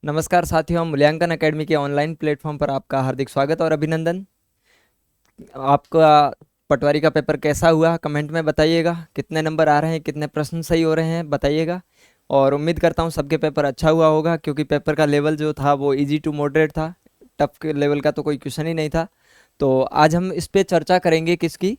नमस्कार साथियों, मूल्यांकन एकेडमी के ऑनलाइन प्लेटफॉर्म पर आपका हार्दिक स्वागत और अभिनंदन। आपका पटवारी का पेपर कैसा हुआ कमेंट में बताइएगा। कितने नंबर आ रहे हैं, कितने प्रश्न सही हो रहे हैं बताइएगा। और उम्मीद करता हूँ सबके पेपर अच्छा हुआ होगा, क्योंकि पेपर का लेवल जो था वो इजी टू मॉडरेट था। टफ के लेवल का तो कोई क्वेश्चन ही नहीं था। तो आज हम इस पे चर्चा करेंगे किसकी,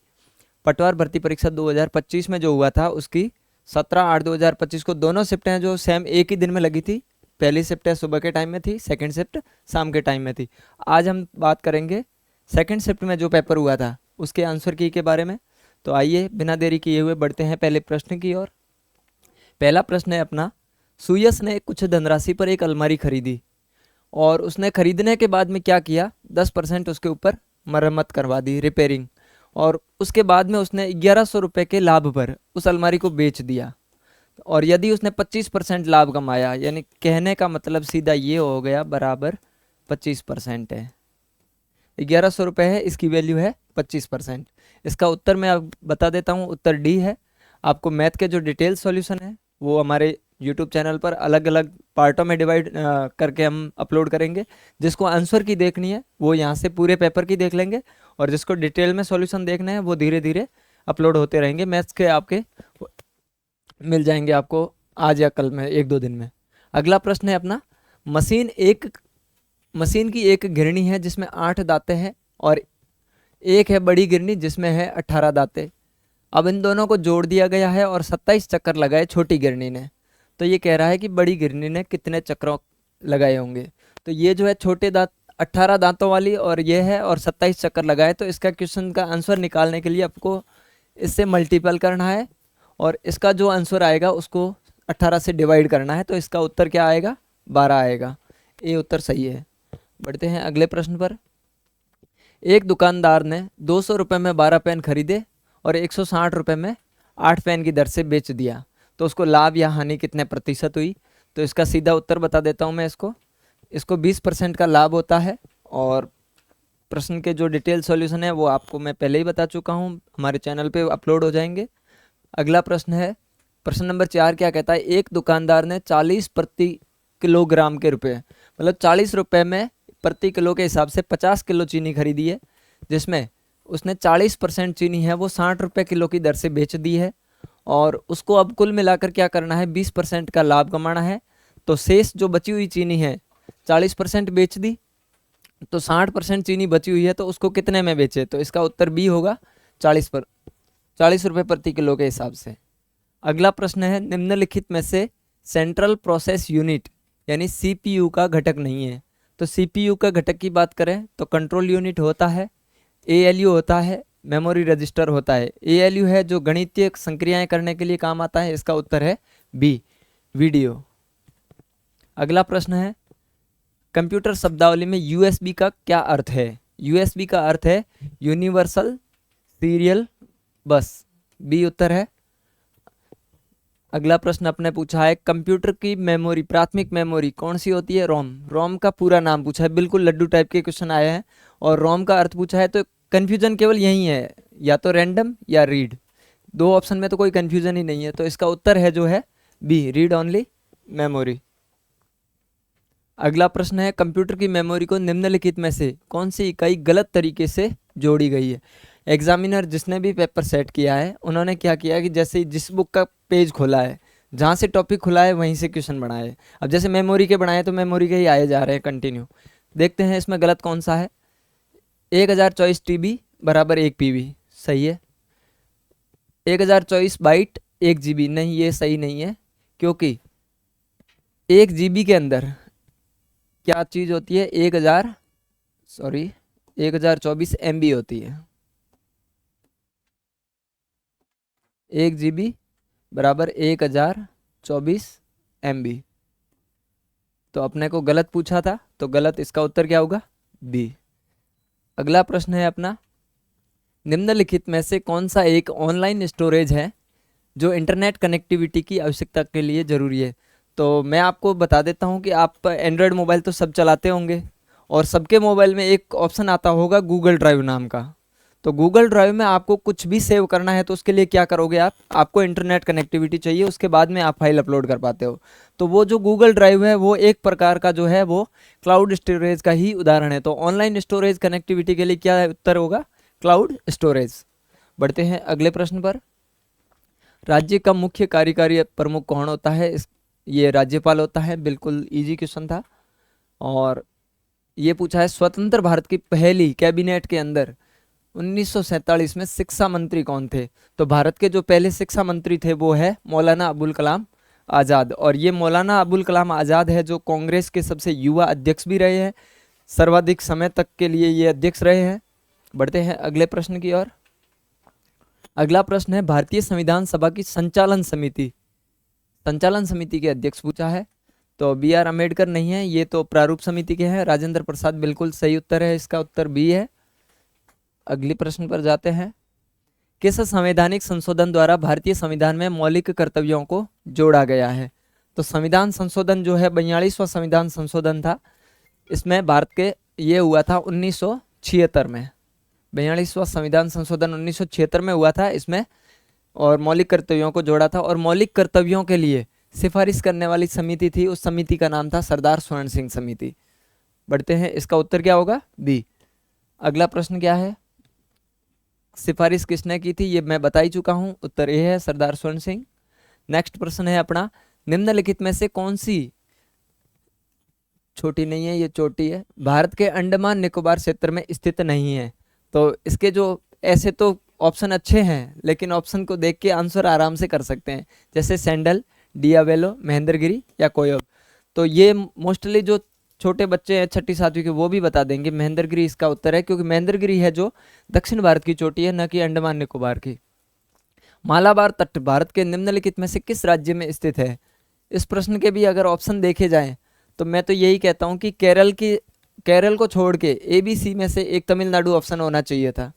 पटवार भर्ती परीक्षा 2025 में जो हुआ था उसकी। 17/8/2025 को दोनों शिफ्टें जो सेम एक ही दिन में लगी थी। पहली शिफ्ट सुबह के टाइम में थी, सेकंड शिफ्ट शाम के टाइम में थी। आज हम बात करेंगे सेकंड शिफ्ट में जो पेपर हुआ था उसके आंसर की के बारे में। तो आइए बिना देरी किए हुए बढ़ते हैं पहले प्रश्न की ओर। पहला प्रश्न है अपना, सुयस ने कुछ धनराशि पर एक अलमारी खरीदी और उसने खरीदने के बाद में क्या किया, 10% उसके ऊपर मरम्मत करवा दी, रिपेयरिंग। और उसके बाद में उसने 1100 रुपये के लाभ पर उस अलमारी को बेच दिया। और यदि उसने 25% लाभ कमाया, यानी कहने का मतलब सीधा ये हो गया बराबर 25% है। 1100 रुपये है, इसकी वैल्यू है 25%। इसका उत्तर मैं अब बता देता हूँ, उत्तर डी है। आपको मैथ के जो डिटेल सॉल्यूशन है वो हमारे यूट्यूब चैनल पर अलग अलग पार्टों में डिवाइड करके हम अपलोड करेंगे। जिसको आंसर की देखनी है वो यहाँ से पूरे पेपर की देख लेंगे, और जिसको डिटेल में सॉल्यूशन देखना है वो धीरे धीरे अपलोड होते रहेंगे। मैथ्स के आपके मिल जाएंगे आपको आज या कल में, एक दो दिन में। अगला प्रश्न है अपना, मशीन की एक गिरनी है जिसमें 8 दांतें हैं, और एक है बड़ी गिरनी जिसमें है 18 दांतें। अब इन दोनों को जोड़ दिया गया है और 27 चक्कर लगाए छोटी गिरनी ने। तो ये कह रहा है कि बड़ी गिरनी ने कितने चक्रों लगाए होंगे। तो ये जो है छोटे दांत 18 दांतों वाली, और ये है और 27 चक्कर लगाए। तो इसका क्वेश्चन का आंसर निकालने के लिए आपको इससे मल्टीपल करना है, और इसका जो आंसर आएगा उसको 18 से डिवाइड करना है। तो इसका उत्तर क्या आएगा, 12 आएगा। ये उत्तर सही है। बढ़ते हैं अगले प्रश्न पर। एक दुकानदार ने 200 रुपये में 12 पेन खरीदे और 160 रुपये में 8 पेन की दर से बेच दिया। तो उसको लाभ या हानि कितने प्रतिशत हुई। तो इसका सीधा उत्तर बता देता हूँ मैं इसको 20% का लाभ होता है। और प्रश्न के जो डिटेल सॉल्यूशन है वो आपको मैं पहले ही बता चुका हूँ, हमारे चैनल पे अपलोड हो जाएंगे। अगला प्रश्न है, प्रश्न नंबर 4 क्या कहता है, एक दुकानदार ने 40 प्रति किलोग्राम के रुपए, मतलब 40 रुपये में प्रति किलो के हिसाब से 50 किलो चीनी खरीदी है, जिसमें उसने 40% चीनी है वो 60 रुपये किलो की दर से बेच दी है। और उसको अब कुल मिलाकर क्या करना है, 20% का लाभ कमाना है। तो शेष जो बची हुई चीनी है, 40% बेच दी तो 60% चीनी बची हुई है, तो उसको कितने में बेचे। तो इसका उत्तर बी होगा, 40 रुपये प्रति किलो के हिसाब से। अगला प्रश्न है, निम्नलिखित में से सेंट्रल प्रोसेस यूनिट यानी सीपीयू का घटक नहीं है। तो सीपीयू का घटक की बात करें तो कंट्रोल यूनिट होता है, एएलयू होता है, मेमोरी रजिस्टर होता है। एएलयू है जो गणितीय संक्रियाएं करने के लिए काम आता है। इसका उत्तर है बी, वीडियो। अगला प्रश्न है, कंप्यूटर शब्दावली में यूएसबी का क्या अर्थ है। यूएसबी का अर्थ है यूनिवर्सल सीरियल बस, बी उत्तर है। अगला प्रश्न अपने पूछा है, कंप्यूटर की मेमोरी, प्राथमिक मेमोरी कौन सी होती है, रोम। रोम का पूरा नाम पूछा है, बिल्कुल लड्डू टाइप के क्वेश्चन आए हैं। और रोम का अर्थ पूछा है, तो कन्फ्यूजन केवल यही है, या तो रैंडम या रीड। दो ऑप्शन में तो कोई कन्फ्यूजन ही नहीं है। तो इसका उत्तर है जो है बी, रीड ओनली मेमोरी। अगला प्रश्न है, कंप्यूटर की मेमोरी को निम्नलिखित में से कौन सी इकाई गलत तरीके से जोड़ी गई है। एग्जामिनर जिसने भी पेपर सेट किया है उन्होंने क्या किया कि जैसे जिस बुक का पेज खोला है, जहाँ से टॉपिक खुला है वहीं से क्वेश्चन बनाए। अब जैसे मेमोरी के बनाए तो मेमोरी के ही आए जा रहे हैं कंटिन्यू। देखते हैं इसमें गलत कौन सा है। 1024 TB बराबर 1 PB, सही है। 1024 बाइट 1 GB, नहीं ये सही नहीं है, क्योंकि 1 GB के अंदर क्या चीज़ होती है, 1024 MB होती है। 1 GB बराबर 1024 MB। तो अपने को गलत पूछा था, तो गलत, इसका उत्तर क्या होगा, बी। अगला प्रश्न है अपना, निम्नलिखित में से कौन सा एक ऑनलाइन स्टोरेज है जो इंटरनेट कनेक्टिविटी की आवश्यकता के लिए ज़रूरी है। तो मैं आपको बता देता हूं कि आप एंड्रॉयड मोबाइल तो सब चलाते होंगे, और सबके मोबाइल में एक ऑप्शन आता होगा गूगल ड्राइव नाम का। तो गूगल ड्राइव में आपको कुछ भी सेव करना है तो उसके लिए क्या करोगे आप, आपको इंटरनेट कनेक्टिविटी चाहिए, उसके बाद में आप फाइल अपलोड कर पाते हो। तो वो जो गूगल ड्राइव है वो एक प्रकार का जो है वो क्लाउड स्टोरेज का ही उदाहरण है। तो ऑनलाइन स्टोरेज कनेक्टिविटी के लिए क्या उत्तर होगा, क्लाउड स्टोरेज। बढ़ते हैं अगले प्रश्न पर। राज्य का मुख्य कार्यकारी प्रमुख कौन होता है, ये राज्यपाल होता है। बिल्कुल इजी क्वेश्चन था। और ये पूछा है स्वतंत्र भारत की पहली कैबिनेट के अंदर 1947 में शिक्षा मंत्री कौन थे। तो भारत के जो पहले शिक्षा मंत्री थे वो है मौलाना अबुल कलाम आज़ाद। और ये मौलाना अबुल कलाम आज़ाद है जो कांग्रेस के सबसे युवा अध्यक्ष भी रहे हैं, सर्वाधिक समय तक के लिए ये अध्यक्ष रहे हैं। बढ़ते हैं अगले प्रश्न की ओर। अगला प्रश्न है भारतीय संविधान सभा की संचालन समिति के अध्यक्ष पूछा है। तो बी आर अम्बेडकर नहीं है, ये तो प्रारूप समिति के हैं। राजेंद्र प्रसाद बिल्कुल सही उत्तर है, इसका उत्तर बी है। अगले प्रश्न पर जाते हैं। किस संवैधानिक संशोधन द्वारा भारतीय संविधान में मौलिक कर्तव्यों को जोड़ा गया है। तो संविधान संशोधन जो है 42वां संविधान संशोधन था, इसमें भारत के ये हुआ था 1976 में। 42वां संविधान संशोधन 1976 में हुआ था इसमें, और मौलिक कर्तव्यों को जोड़ा था। और मौलिक कर्तव्यों के लिए सिफारिश करने वाली समिति थी, उस समिति का नाम था सरदार स्वर्ण सिंह समिति। बढ़ते हैं, इसका उत्तर क्या होगा, बी। अगला प्रश्न क्या है, सिफारिश किसने की थी, ये मैं बता ही चुका हूं, उत्तर ए है सरदार स्वर्ण सिंह। नेक्स्ट प्रश्न है अपना, निम्नलिखित में से कौन सी, छोटी नहीं है ये चोटी है, भारत के अंडमान निकोबार क्षेत्र में स्थित नहीं है। तो इसके जो ऐसे तो ऑप्शन अच्छे हैं, लेकिन ऑप्शन को देख के आंसर आराम से कर सकते हैं, जैसे सैंडल, डियावेलो, महेंद्रगिरी या कोयब। तो ये मोस्टली जो छोटे बच्चे हैं 6ठी 7वीं के वो भी बता देंगे, महेंद्रगिरी इसका उत्तर है, क्योंकि महेंद्रगिरी है जो दक्षिण भारत की चोटी है, न कि अंडमान निकोबार की। मालाबार तट भारत के निम्नलिखित में से किस राज्य में स्थित है। इस प्रश्न के भी अगर ऑप्शन देखे जाएं तो मैं तो यही कहता हूं कि केरल को छोड़ के ABC में से एक तमिलनाडु ऑप्शन होना चाहिए था,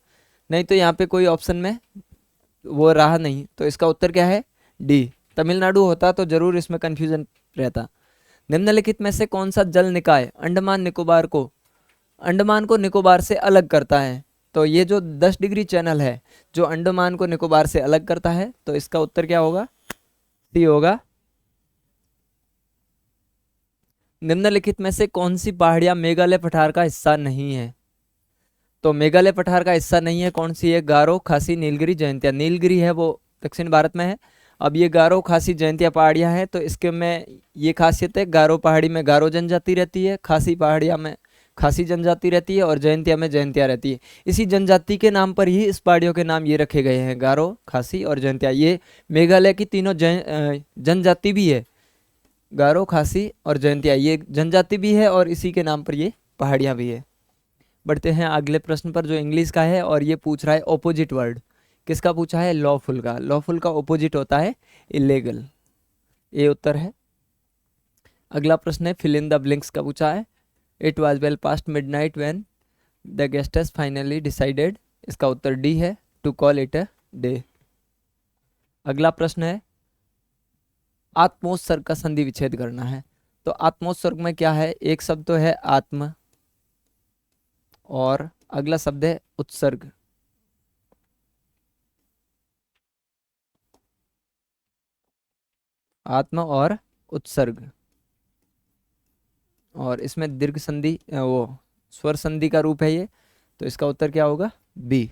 नहीं तो यहाँ पे कोई ऑप्शन में वो रहा नहीं। तो इसका उत्तर क्या है, डी, तमिलनाडु होता तो जरूर इसमें कंफ्यूजन रहता। निम्नलिखित में से कौन सा जल निकाय अंडमान को निकोबार से अलग करता है। तो ये जो 10 डिग्री चैनल है जो अंडमान को निकोबार से अलग करता है, तो इसका उत्तर क्या होगा, सी होगा। निम्नलिखित में से कौन सी पहाड़ियां मेघालय पठार का हिस्सा नहीं है। तो मेघालय पठार का हिस्सा नहीं है, कौन सी है, गारो, खासी, नीलगिरी, जयंतिया। नीलगिरी है वो दक्षिण भारत में है। अब ये गारो, खासी, जयंतिया पहाड़ियां हैं, तो इसके में ये खासियत है, गारो पहाड़ी में गारो जनजाति रहती है, खासी पहाड़ियां में खासी जनजाति रहती है, और जयंतिया में जयंतिया रहती है। इसी जनजाति के नाम पर ही इस पहाड़ियों के नाम ये रखे गए हैं, गारो, खासी और जयंतिया। ये मेघालय की तीनों जनजाति भी है, गारो, खासी और जयंतिया, ये जनजाति भी है और इसी के नाम पर ये पहाड़ियाँ भी है। बढ़ते हैं अगले प्रश्न पर जो इंग्लिश का है, और ये पूछ रहा है ऑपोजिट वर्ड। किसका पूछा है, लॉफुल का। लॉफुल का ऑपोजिट होता है इलीगल, ये उत्तर है। अगला प्रश्न है फिल इन द ब्लैंक्स का पूछा है। It was well past midnight when the guests finally decided. इसका उत्तर डी है, to call it a day. अगला प्रश्न है आत्मोत्सर्ग का संधि विच्छेद करना है। तो आत्मोत्सर्ग में क्या है, एक शब्द तो है आत्म, और अगला शब्द है उत्सर्ग। आत्म और उत्सर्ग, और इसमें दीर्घ संधि, वो स्वर संधि का रूप है ये, तो इसका उत्तर क्या होगा, बी।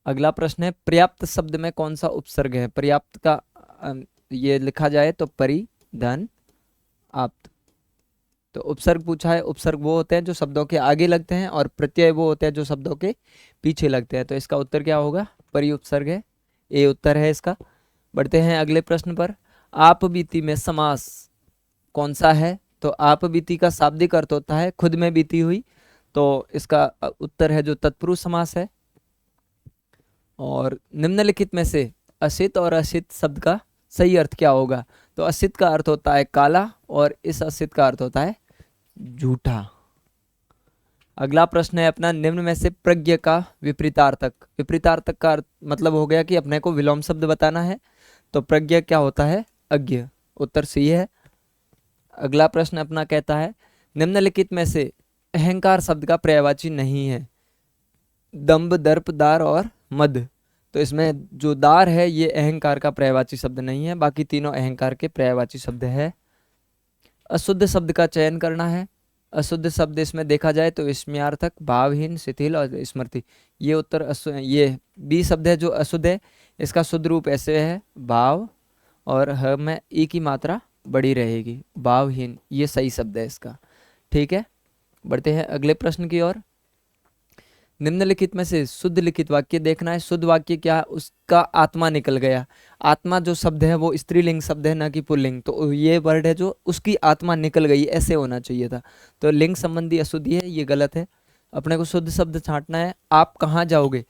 अगला प्रश्न है पर्याप्त शब्द में कौन सा उपसर्ग है। पर्याप्त का ये लिखा जाए तो परि, धन, आप्त। तो उपसर्ग पूछा है, उपसर्ग वो होते हैं जो शब्दों के आगे लगते हैं, और प्रत्यय वो होते हैं जो शब्दों के पीछे लगते हैं। तो इसका उत्तर क्या होगा, परि उपसर्ग है, ए उत्तर है इसका। बढ़ते हैं अगले प्रश्न पर। आप बीती में समास कौन सा है। तो आप बीती का शाब्दिक अर्थ होता है खुद में बीती हुई, तो इसका उत्तर है जो तत्पुरुष समास है। और निम्नलिखित में से असित और असित शब्द का सही अर्थ क्या होगा। तो असित का अर्थ होता है काला, और इस असित का अर्थ होता है झूठा। अगला प्रश्न है अपना, निम्न में से प्रज्ञ का विपरीतार्थक। विपरीतार्थक का अर्थ मतलब हो गया कि अपने को विलोम शब्द बताना है, तो प्रज्ञ क्या होता है, अज्ञ। उत्तर सी है। अगला प्रश्न अपना कहता है निम्नलिखित में से अहंकार शब्द का पर्यायवाची नहीं है। दंभ, दर्प, दार और मद। तो इसमें जो दार है ये अहंकार का पर्यायवाची शब्द नहीं है, बाकी तीनों अहंकार के पर्यायवाची शब्द है। अशुद्ध शब्द का चयन करना है। अशुद्ध शब्द इसमें देखा जाए तो विस्मयार्थक, भावहीन, शिथिल और स्मृति। ये उत्तर ये बी शब्द है जो अशुद्ध है। इसका शुद्ध रूप ऐसे है भाव, और ह में ई की मात्रा बड़ी रहेगी, भावहीन, ये सही शब्द है इसका। ठीक है, बढ़ते हैं अगले प्रश्न की ओर। निम्नलिखित में से शुद्ध लिखित वाक्य देखना है। शुद्ध वाक्य क्या, उसका आत्मा निकल गया। आत्मा जो शब्द है वो स्त्रीलिंग शब्द है, ना कि पुल्लिंग। तो ये वर्ड है जो उसकी आत्मा निकल गई, ऐसे होना चाहिए था। तो लिंग संबंधी अशुद्धि है, ये गलत है। अपने को शुद्ध शब्द छांटना है। आप कहाँ जाओगे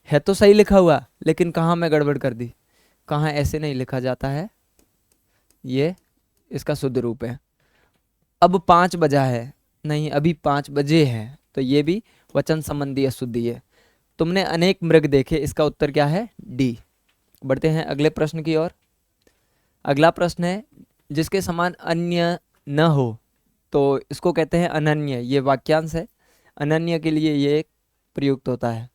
है तो सही लिखा हुआ, लेकिन कहाँ मैं गड़बड़ कर दी, कहाँ ऐसे नहीं लिखा जाता है, ये इसका शुद्ध रूप है। अब 5 बजा है, नहीं अभी 5 बजे है, तो ये भी वचन संबंधी अशुद्धि है। तुमने अनेक मृग देखे, इसका उत्तर क्या है, डी। बढ़ते हैं अगले प्रश्न की ओर। अगला प्रश्न है जिसके समान अन्य न हो, तो इसको कहते हैं अनन्य। ये वाक्यांश है, अनन्य के लिए ये प्रयुक्त होता है।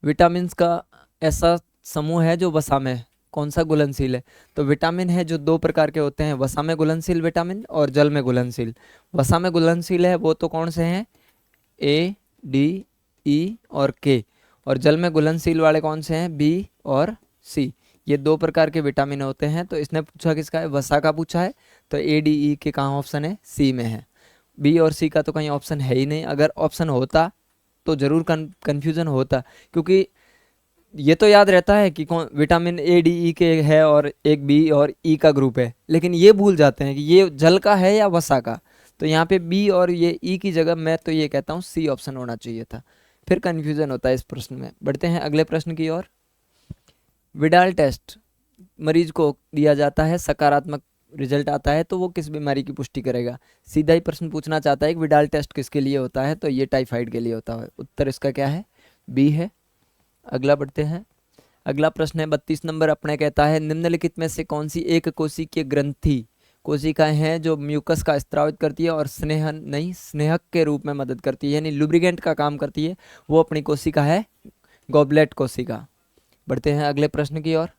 विटामिन का ऐसा समूह है जो वसा में कौन सा घुलनशील है। तो विटामिन है जो 2 प्रकार के होते हैं, वसा में घुलनशील विटामिन और जल में घुलनशील। वसा में घुलनशील है वो तो कौन से हैं, ए, डी, ई और के। और जल में घुलनशील वाले कौन से हैं, बी और सी। ये 2 प्रकार के विटामिन होते हैं। तो इसने पूछा किसका है, वसा का पूछा है। तो ए, डी, ई के कहाँ ऑप्शन है, सी में है। बी और सी का तो कहीं ऑप्शन है ही नहीं। अगर ऑप्शन होता तो ज़रूर कन्फ्यूज़न होता, क्योंकि ये तो याद रहता है कि कौन विटामिन ए, डी, ई के है और एक बी और ई का ग्रुप है, लेकिन ये भूल जाते हैं कि ये जल का है या वसा का। तो यहाँ पे बी और ये ई की जगह मैं तो ये कहता हूँ सी ऑप्शन होना चाहिए था, फिर कन्फ्यूज़न होता है इस प्रश्न में। बढ़ते हैं अगले प्रश्न की ओर। विडाल टेस्ट मरीज को दिया जाता है, सकारात्मक रिजल्ट आता है तो वो किस बीमारी की पुष्टि करेगा। सीधा ही प्रश्न पूछना चाहता है कि विडाल टेस्ट किसके लिए होता है, तो ये टाइफाइड के लिए होता है। उत्तर इसका क्या है, बी है। अगला बढ़ते हैं। अगला प्रश्न है 32 नंबर। अपने कहता है निम्नलिखित में से कौन सी एक कोशिकीय ग्रंथि कोशिकाएं हैं जो म्यूकस का स्त्रावित करती है और स्नेहक के रूप में मदद करती है, यानी लुब्रिकेंट का काम करती है। वो अपनी कोशिका है गॉबलेट कोशिका। बढ़ते हैं अगले प्रश्न की ओर।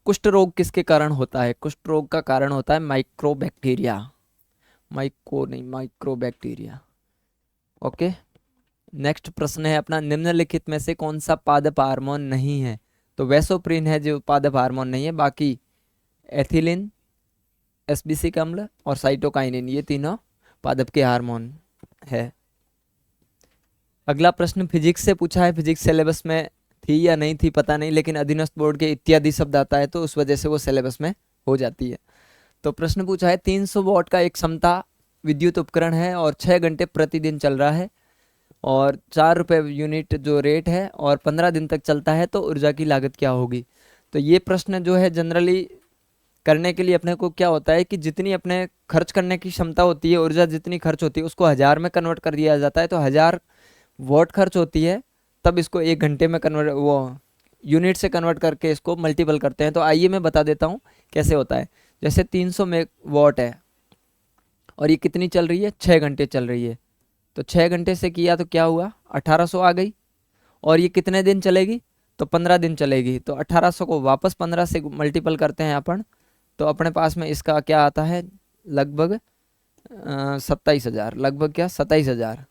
कुष्ठ रोग किसके कारण होता है। कुष्ठ रोग का कारण होता है माइक्रोबैक्टीरिया, माइक्रोबैक्टीरिया। ओके, नेक्स्ट प्रश्न है अपना, निम्नलिखित में से कौन सा पादप हार्मोन नहीं है। तो वैसोप्रिन है जो पादप हार्मोन नहीं है, बाकी एथिलीन, एस्बिसिक अम्ल और साइटोकाइनिन ये तीनों पादप के हार्मोन है। अगला प्रश्न फिजिक्स से पूछा है। फिजिक्स सिलेबस में थी या नहीं थी पता नहीं, लेकिन अधीनस्थ बोर्ड के इत्यादि शब्द आता है तो उस वजह से वो सिलेबस में हो जाती है। तो प्रश्न पूछा है 300 वॉट का एक क्षमता विद्युत उपकरण है और 6 घंटे प्रतिदिन चल रहा है और 4 रुपये यूनिट जो रेट है और 15 दिन तक चलता है, तो ऊर्जा की लागत क्या होगी। तो ये प्रश्न जो है जनरली करने के लिए अपने को क्या होता है कि जितनी अपने खर्च करने की क्षमता होती है, ऊर्जा जितनी खर्च होती है उसको 1000 में कन्वर्ट कर दिया जाता है। तो 1000 वॉट खर्च होती है, तब इसको 1 घंटे में कन्वर्ट वो यूनिट से कन्वर्ट करके इसको मल्टीपल करते हैं। तो आइए मैं बता देता हूँ कैसे होता है। जैसे 300 में वॉट है और ये कितनी चल रही है, 6 घंटे चल रही है। तो 6 घंटे से किया तो क्या हुआ, 1800 आ गई। और ये कितने दिन चलेगी, तो 15 दिन चलेगी। तो 1800 को वापस 15 से मल्टीपल करते हैं अपन, तो अपने पास में इसका क्या आता है, लगभग 27,000, लगभग क्या 27,000।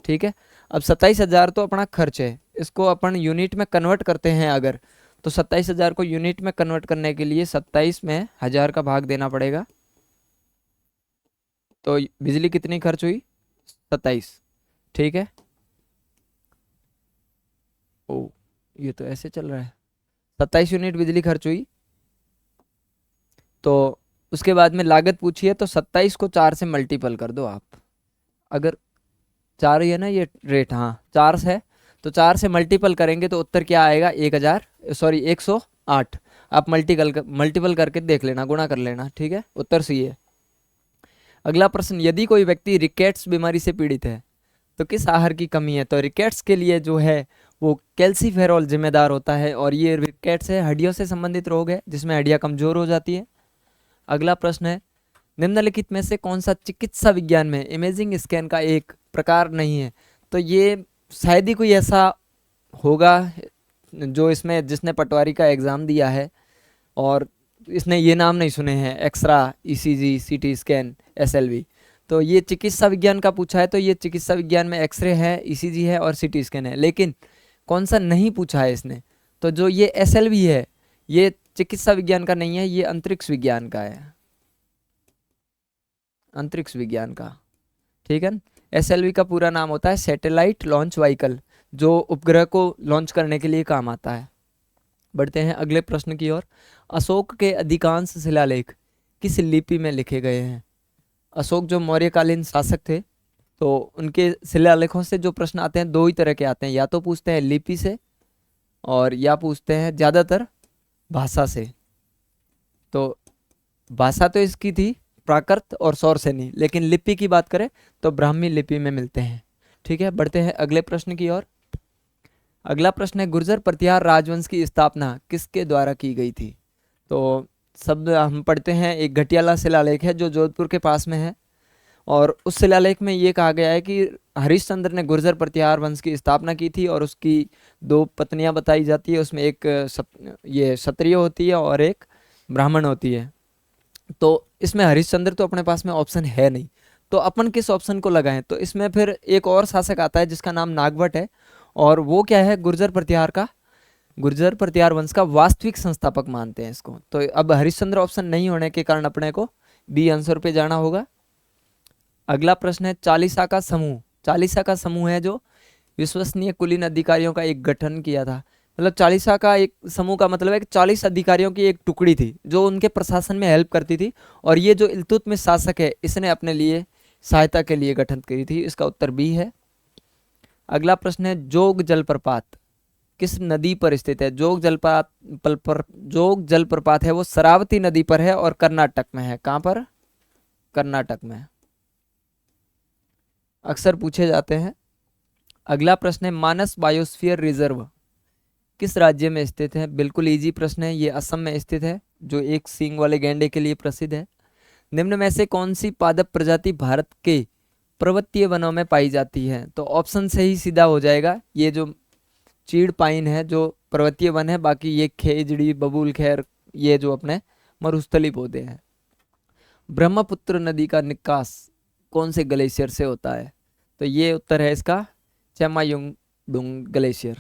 ठीक है, अब 27,000 तो अपना खर्च है, इसको अपन यूनिट में कन्वर्ट करते हैं अगर, तो 27,000 को यूनिट में कन्वर्ट करने के लिए 27 में 1000 का भाग देना पड़ेगा। तो बिजली कितनी खर्च हुई, 27। ठीक है, ओ ये तो ऐसे चल रहा है, 27 यूनिट बिजली खर्च हुई। तो उसके बाद में लागत पूछी है, तो 27 को 4 से मल्टीपल कर दो आप। अगर 4 ही है ना ये रेट, हाँ 4 है, तो 4 से मल्टीपल करेंगे तो उत्तर क्या आएगा, 108। आप मल्टीपल करके देख लेना, गुणा कर लेना। ठीक है, उत्तर सही है। अगला प्रश्न, यदि कोई व्यक्ति रिकेट्स बीमारी से पीड़ित है तो किस आहार की कमी है। तो रिकेट्स के लिए जो है वो कैल्सीफेरॉल जिम्मेदार होता है, और ये रिकेट्स है हड्डियों से संबंधित रोग है जिसमें हड्डियाँ कमजोर हो जाती है। अगला प्रश्न है, निम्नलिखित में से कौन सा चिकित्सा विज्ञान में इमेजिंग स्कैन का एक प्रकार नहीं है। तो ये शायद ही कोई ऐसा होगा जो इसमें जिसने पटवारी का एग्ज़ाम दिया है और इसने ये नाम नहीं सुने हैं, x-ray, ECG, CT scan, SLV. तो ये चिकित्सा विज्ञान का पूछा है, तो ये चिकित्सा विज्ञान में एक्सरे है, ईसीजी है और सीटी स्कैन है। लेकिन कौन सा नहीं पूछा है इसने, तो जो ये एसएलवी है ये चिकित्सा विज्ञान का नहीं है, ये अंतरिक्ष विज्ञान का है, अंतरिक्ष विज्ञान का। ठीक है। एसएलवी का पूरा नाम होता है सैटेलाइट लॉन्च व्हीकल, जो उपग्रह को लॉन्च करने के लिए काम आता है। बढ़ते हैं अगले प्रश्न की ओर। अशोक के अधिकांश शिलालेख किस लिपि में लिखे गए हैं? अशोक जो मौर्यकालीन शासक थे, तो उनके शिलालेखों से जो प्रश्न आते हैं दो ही तरह के आते हैं, या तो पूछते हैं लिपि से और या पूछते हैं ज़्यादातर भाषा से। तो भाषा तो इसकी थी प्राकृत और सौरसेनी, लेकिन लिपि की बात करें तो ब्राह्मी लिपि में मिलते हैं। ठीक है। बढ़ते हैं अगले प्रश्न की ओर। अगला प्रश्न है, गुर्जर प्रतिहार राजवंश की स्थापना किसके द्वारा की गई थी? तो शब्द हम पढ़ते हैं, एक घटियाला शिलालेख है जो जोधपुर के पास में है, और उस शिलालेख में ये कहा गया है कि हरिश्चंद्र ने गुर्जर प्रतिहार वंश की स्थापना की थी और उसकी दो पत्नियां बताई जाती है। उसमें एक ये क्षत्रिय होती है और एक ब्राह्मण होती है। तो इसमें हरिश्चंद्र तो अपने पास में ऑप्शन है नहीं, तो अपन किस ऑप्शन को लगाएं? तो इसमें फिर एक और शासक आता है जिसका नाम नागभट्ट है, और वो क्या है, गुर्जर प्रतिहार वंश का वास्तविक संस्थापक मानते हैं इसको। तो अब हरिश्चंद्र ऑप्शन नहीं होने के कारण अपने को बी आंसर पे जाना होगा। अगला प्रश्न है, चालीसा का समूह। चालीसा का समूह है जो विश्वसनीय कुलीन अधिकारियों का एक गठन किया था। मतलब चालीसा का एक समूह का मतलब है कि 40 अधिकारियों की एक टुकड़ी थी जो उनके प्रशासन में हेल्प करती थी, और ये जो इल्तुतमिश शासक है इसने अपने लिए सहायता के लिए गठन की थी। इसका उत्तर बी है। अगला प्रश्न है, जोग जलप्रपात किस नदी पर स्थित है? जोग जलप्रपात है वो शरावती नदी पर है और कर्नाटक में है। कहाँ पर? कर्नाटक में। अक्सर पूछे जाते हैं। अगला प्रश्न है, मानस बायोस्फीयर रिजर्व किस राज्य में स्थित है? बिल्कुल इजी प्रश्न है, ये असम में स्थित है, जो एक सींग वाले गैंडे के लिए प्रसिद्ध है। निम्न में से कौन सी पादप प्रजाति भारत के पर्वतीय वनों में पाई जाती है? तो ऑप्शन से ही सीधा हो जाएगा, ये जो चीड़ पाइन है जो पर्वतीय वन है, बाकी ये खेजड़ी, बबूल, खैर ये जो अपने मरुस्थली पौधे हैं। ब्रह्मपुत्र नदी का निकास कौन से ग्लेशियर से होता है? तो ये उत्तर है इसका चेमायुंगडुंग ग्लेशियर।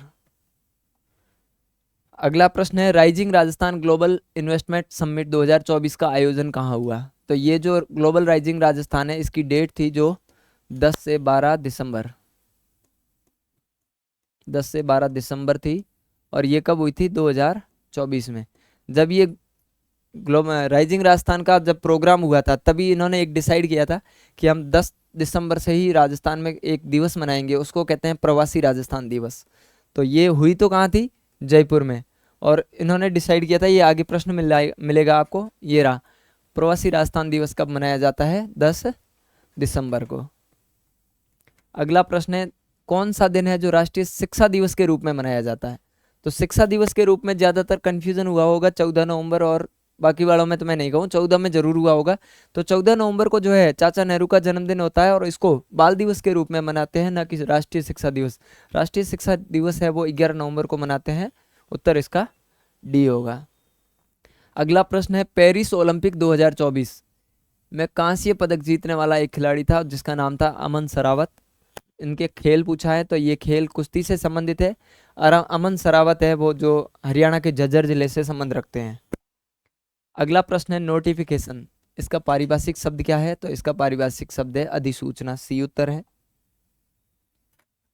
अगला प्रश्न है, rising Rajasthan global investment summit 2024 का आयोजन कहाँ हुआ? तो ये जो ग्लोबल राइजिंग राजस्थान है इसकी डेट थी जो 10 से 12 दिसंबर थी, और ये कब हुई थी? 2024 में। जब ये राइजिंग राजस्थान का जब प्रोग्राम हुआ था तभी इन्होंने एक डिसाइड किया था कि हम 10 दिसंबर से ही राजस्थान में एक दिवस मनाएंगे, उसको कहते हैं प्रवासी राजस्थान दिवस। तो ये हुई तो कहाँ थी? जयपुर में। और इन्होंने डिसाइड किया था, ये आगे प्रश्न मिलेगा आपको, ये रहा, प्रवासी राजस्थान दिवस कब मनाया जाता है? 10 दिसंबर को। अगला प्रश्न है, कौन सा दिन है जो राष्ट्रीय शिक्षा दिवस के रूप में मनाया जाता है? तो शिक्षा दिवस के रूप में ज़्यादातर कन्फ्यूजन हुआ होगा 14 नवंबर, और बाकी वालों में तो मैं नहीं कहूँ, 14 में जरूर हुआ होगा। तो 14 नवंबर को जो है चाचा नेहरू का जन्मदिन होता है, और इसको बाल दिवस के रूप में मनाते हैं, न कि राष्ट्रीय शिक्षा दिवस। राष्ट्रीय शिक्षा दिवस है वो 11 नवंबर को मनाते हैं। उत्तर इसका डी होगा। अगला प्रश्न है, पेरिस ओलंपिक 2024 में कांस्य पदक जीतने वाला एक खिलाड़ी था जिसका नाम था अमन सरावत। इनके खेल पूछा है, तो ये खेल कुश्ती से संबंधित है। अमन सरावत है वो जो हरियाणा के झज्जर जिले से संबंध रखते हैं। अगला प्रश्न है, नोटिफिकेशन, इसका पारिभाषिक शब्द क्या है? तो इसका पारिभाषिक शब्द है अधिसूचना। सी उत्तर है।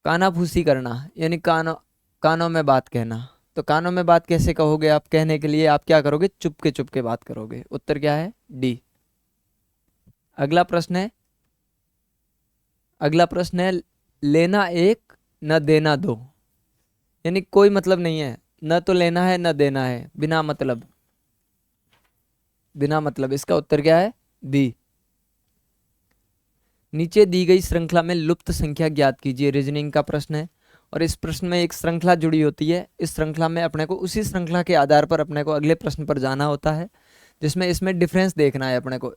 कानाफूसी करना यानी कानों में बात कहना। तो कानों में बात कैसे कहोगे आप? कहने के लिए आप क्या करोगे? चुप के बात करोगे। उत्तर क्या है? डी। अगला प्रश्न है, लेना एक न देना दो, यानी कोई मतलब नहीं है, न तो लेना है न देना है, बिना मतलब। इसका उत्तर क्या है? बी। नीचे दी गई श्रृंखला में लुप्त संख्या ज्ञात कीजिए। रीजनिंग का प्रश्न है, और इस प्रश्न में एक श्रृंखला जुड़ी होती है। इस श्रृंखला में अपने को उसी श्रृंखला के आधार पर अपने को अगले प्रश्न पर जाना होता है, जिसमें इसमें डिफरेंस देखना है अपने को।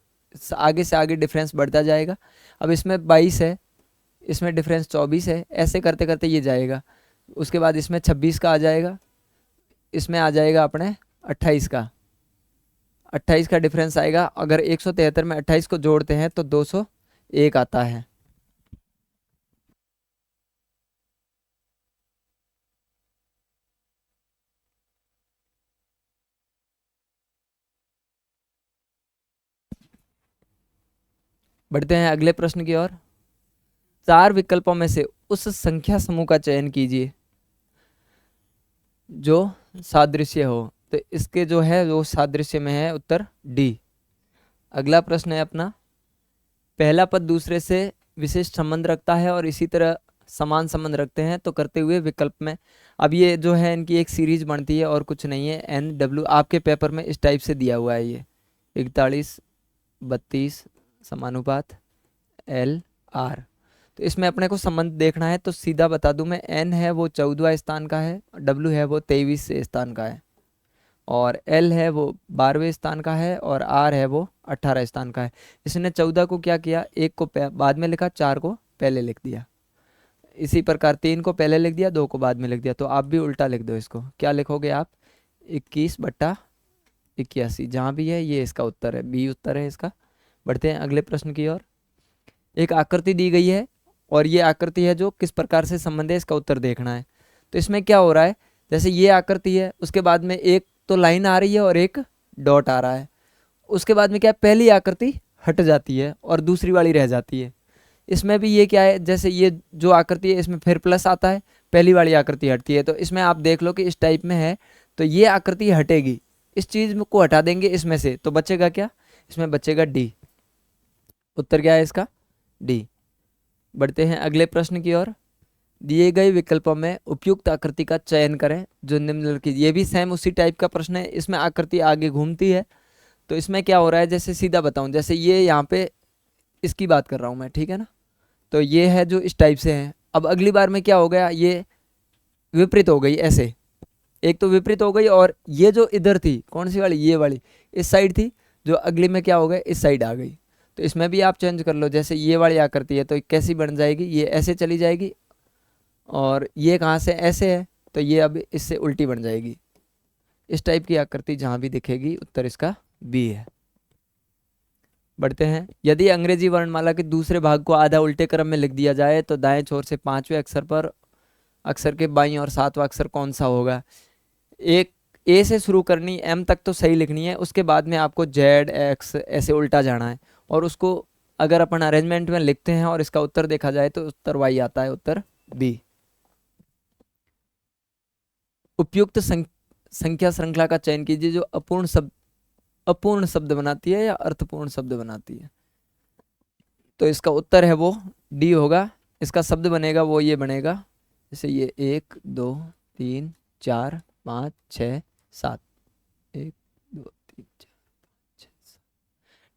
आगे से आगे डिफरेंस बढ़ता जाएगा। अब इसमें 22 है, इसमें डिफरेंस 24 है। ऐसे करते करते ये जाएगा, उसके बाद इसमें 26 का आ जाएगा, इसमें आ जाएगा अपने 28 का, 28 का डिफरेंस आएगा। अगर 173 में 28 को जोड़ते हैं तो 201 आता है। बढ़ते हैं अगले प्रश्न की ओर। 4 विकल्पों में से उस संख्या समूह का चयन कीजिए जो सादृश्य हो। तो इसके जो है वो सादृश्य में है उत्तर डी। अगला प्रश्न है अपना, पहला पद दूसरे से विशिष्ट संबंध रखता है और इसी तरह समान संबंध रखते हैं तो करते हुए विकल्प में। अब ये जो है इनकी एक सीरीज बनती है और कुछ नहीं है। NW आपके पेपर में इस टाइप से दिया हुआ है, ये 41 32 समानुपात LR। तो इसमें अपने को संबंध देखना है तो सीधा बता दूं मैं, N है वो 14वां स्थान का है, W है वो 23 स्थान का है, और L है वो 12वें स्थान का है, और R है वो 18 स्थान का है। इसने 14 को क्या किया, एक को बाद में लिखा, 4 को पहले लिख दिया। इसी प्रकार 3 को पहले लिख दिया, 2 को बाद में लिख दिया। तो आप भी उल्टा लिख दो इसको। क्या लिखोगे आप, 21/81 जहाँ भी है ये इसका उत्तर है, बी उत्तर है इसका। बढ़ते हैं अगले प्रश्न की ओर। एक आकृति दी गई है और ये आकृति है जो किस प्रकार से संबंध है, इसका उत्तर देखना है। तो इसमें क्या हो रहा है, जैसे ये आकृति है, उसके बाद में एक तो लाइन आ रही है और एक डॉट आ रहा है। उसके बाद में क्या, पहली आकृति हट जाती है और दूसरी वाली रह जाती है। इसमें भी ये क्या है, जैसे ये जो आकृति है इसमें फिर प्लस आता है, पहली वाली आकृति हटती है। तो इसमें आप देख लो कि इस टाइप में है तो ये आकृति हटेगी, इस चीज को हटा देंगे इसमें से, तो बचेगा क्या, इसमें बचेगा डी। उत्तर क्या है इसका, डी। बढ़ते हैं अगले प्रश्न की ओर। दिए गए विकल्पों में उपयुक्त आकृति का चयन करें जो निम्नलिखित। ये भी सेम उसी टाइप का प्रश्न है, इसमें आकृति आगे घूमती है। तो इसमें क्या हो रहा है, जैसे सीधा बताऊं, जैसे ये यहाँ पे इसकी बात कर रहा हूं मैं, ठीक है ना। तो ये है जो इस टाइप से है। अब अगली बार में क्या हो गया, ये विपरीत हो गई ऐसे, एक तो विपरीत हो गई, और ये जो इधर थी कौन सी वाली, ये वाली इस साइड थी, जो अगली में क्या हो गया, इस साइड आ गई। तो इसमें भी आप चेंज कर लो, जैसे ये वाली आकृति है तो कैसी बन जाएगी, ये ऐसे चली जाएगी, और ये कहाँ से ऐसे है तो ये अब इससे उल्टी बन जाएगी। इस टाइप की आकृति जहाँ भी दिखेगी उत्तर इसका बी है। बढ़ते हैं। यदि अंग्रेजी वर्णमाला के दूसरे भाग को आधा उल्टे क्रम में लिख दिया जाए तो दाएं छोर से 5वें अक्षर पर अक्षर के बाईं और 7वां अक्षर कौन सा होगा। एक ए से शुरू करनी, एम तक तो सही लिखनी है, उसके बाद में आपको जेड एक्स ऐसे उल्टा जाना है, और उसको अगर अपन अरेंजमेंट में लिखते हैं और इसका उत्तर देखा जाए तो उत्तर वाई आता है, उत्तर बी। उपयुक्त संख्या श्रृंखला का चयन कीजिए जो अपूर्ण शब्द बनाती है या अर्थपूर्ण शब्द बनाती है। तो इसका उत्तर है वो डी होगा। इसका शब्द बनेगा वो ये बनेगा, जैसे ये 1 2 3 4 5 6 7, 1 2 3 4 5 6 7।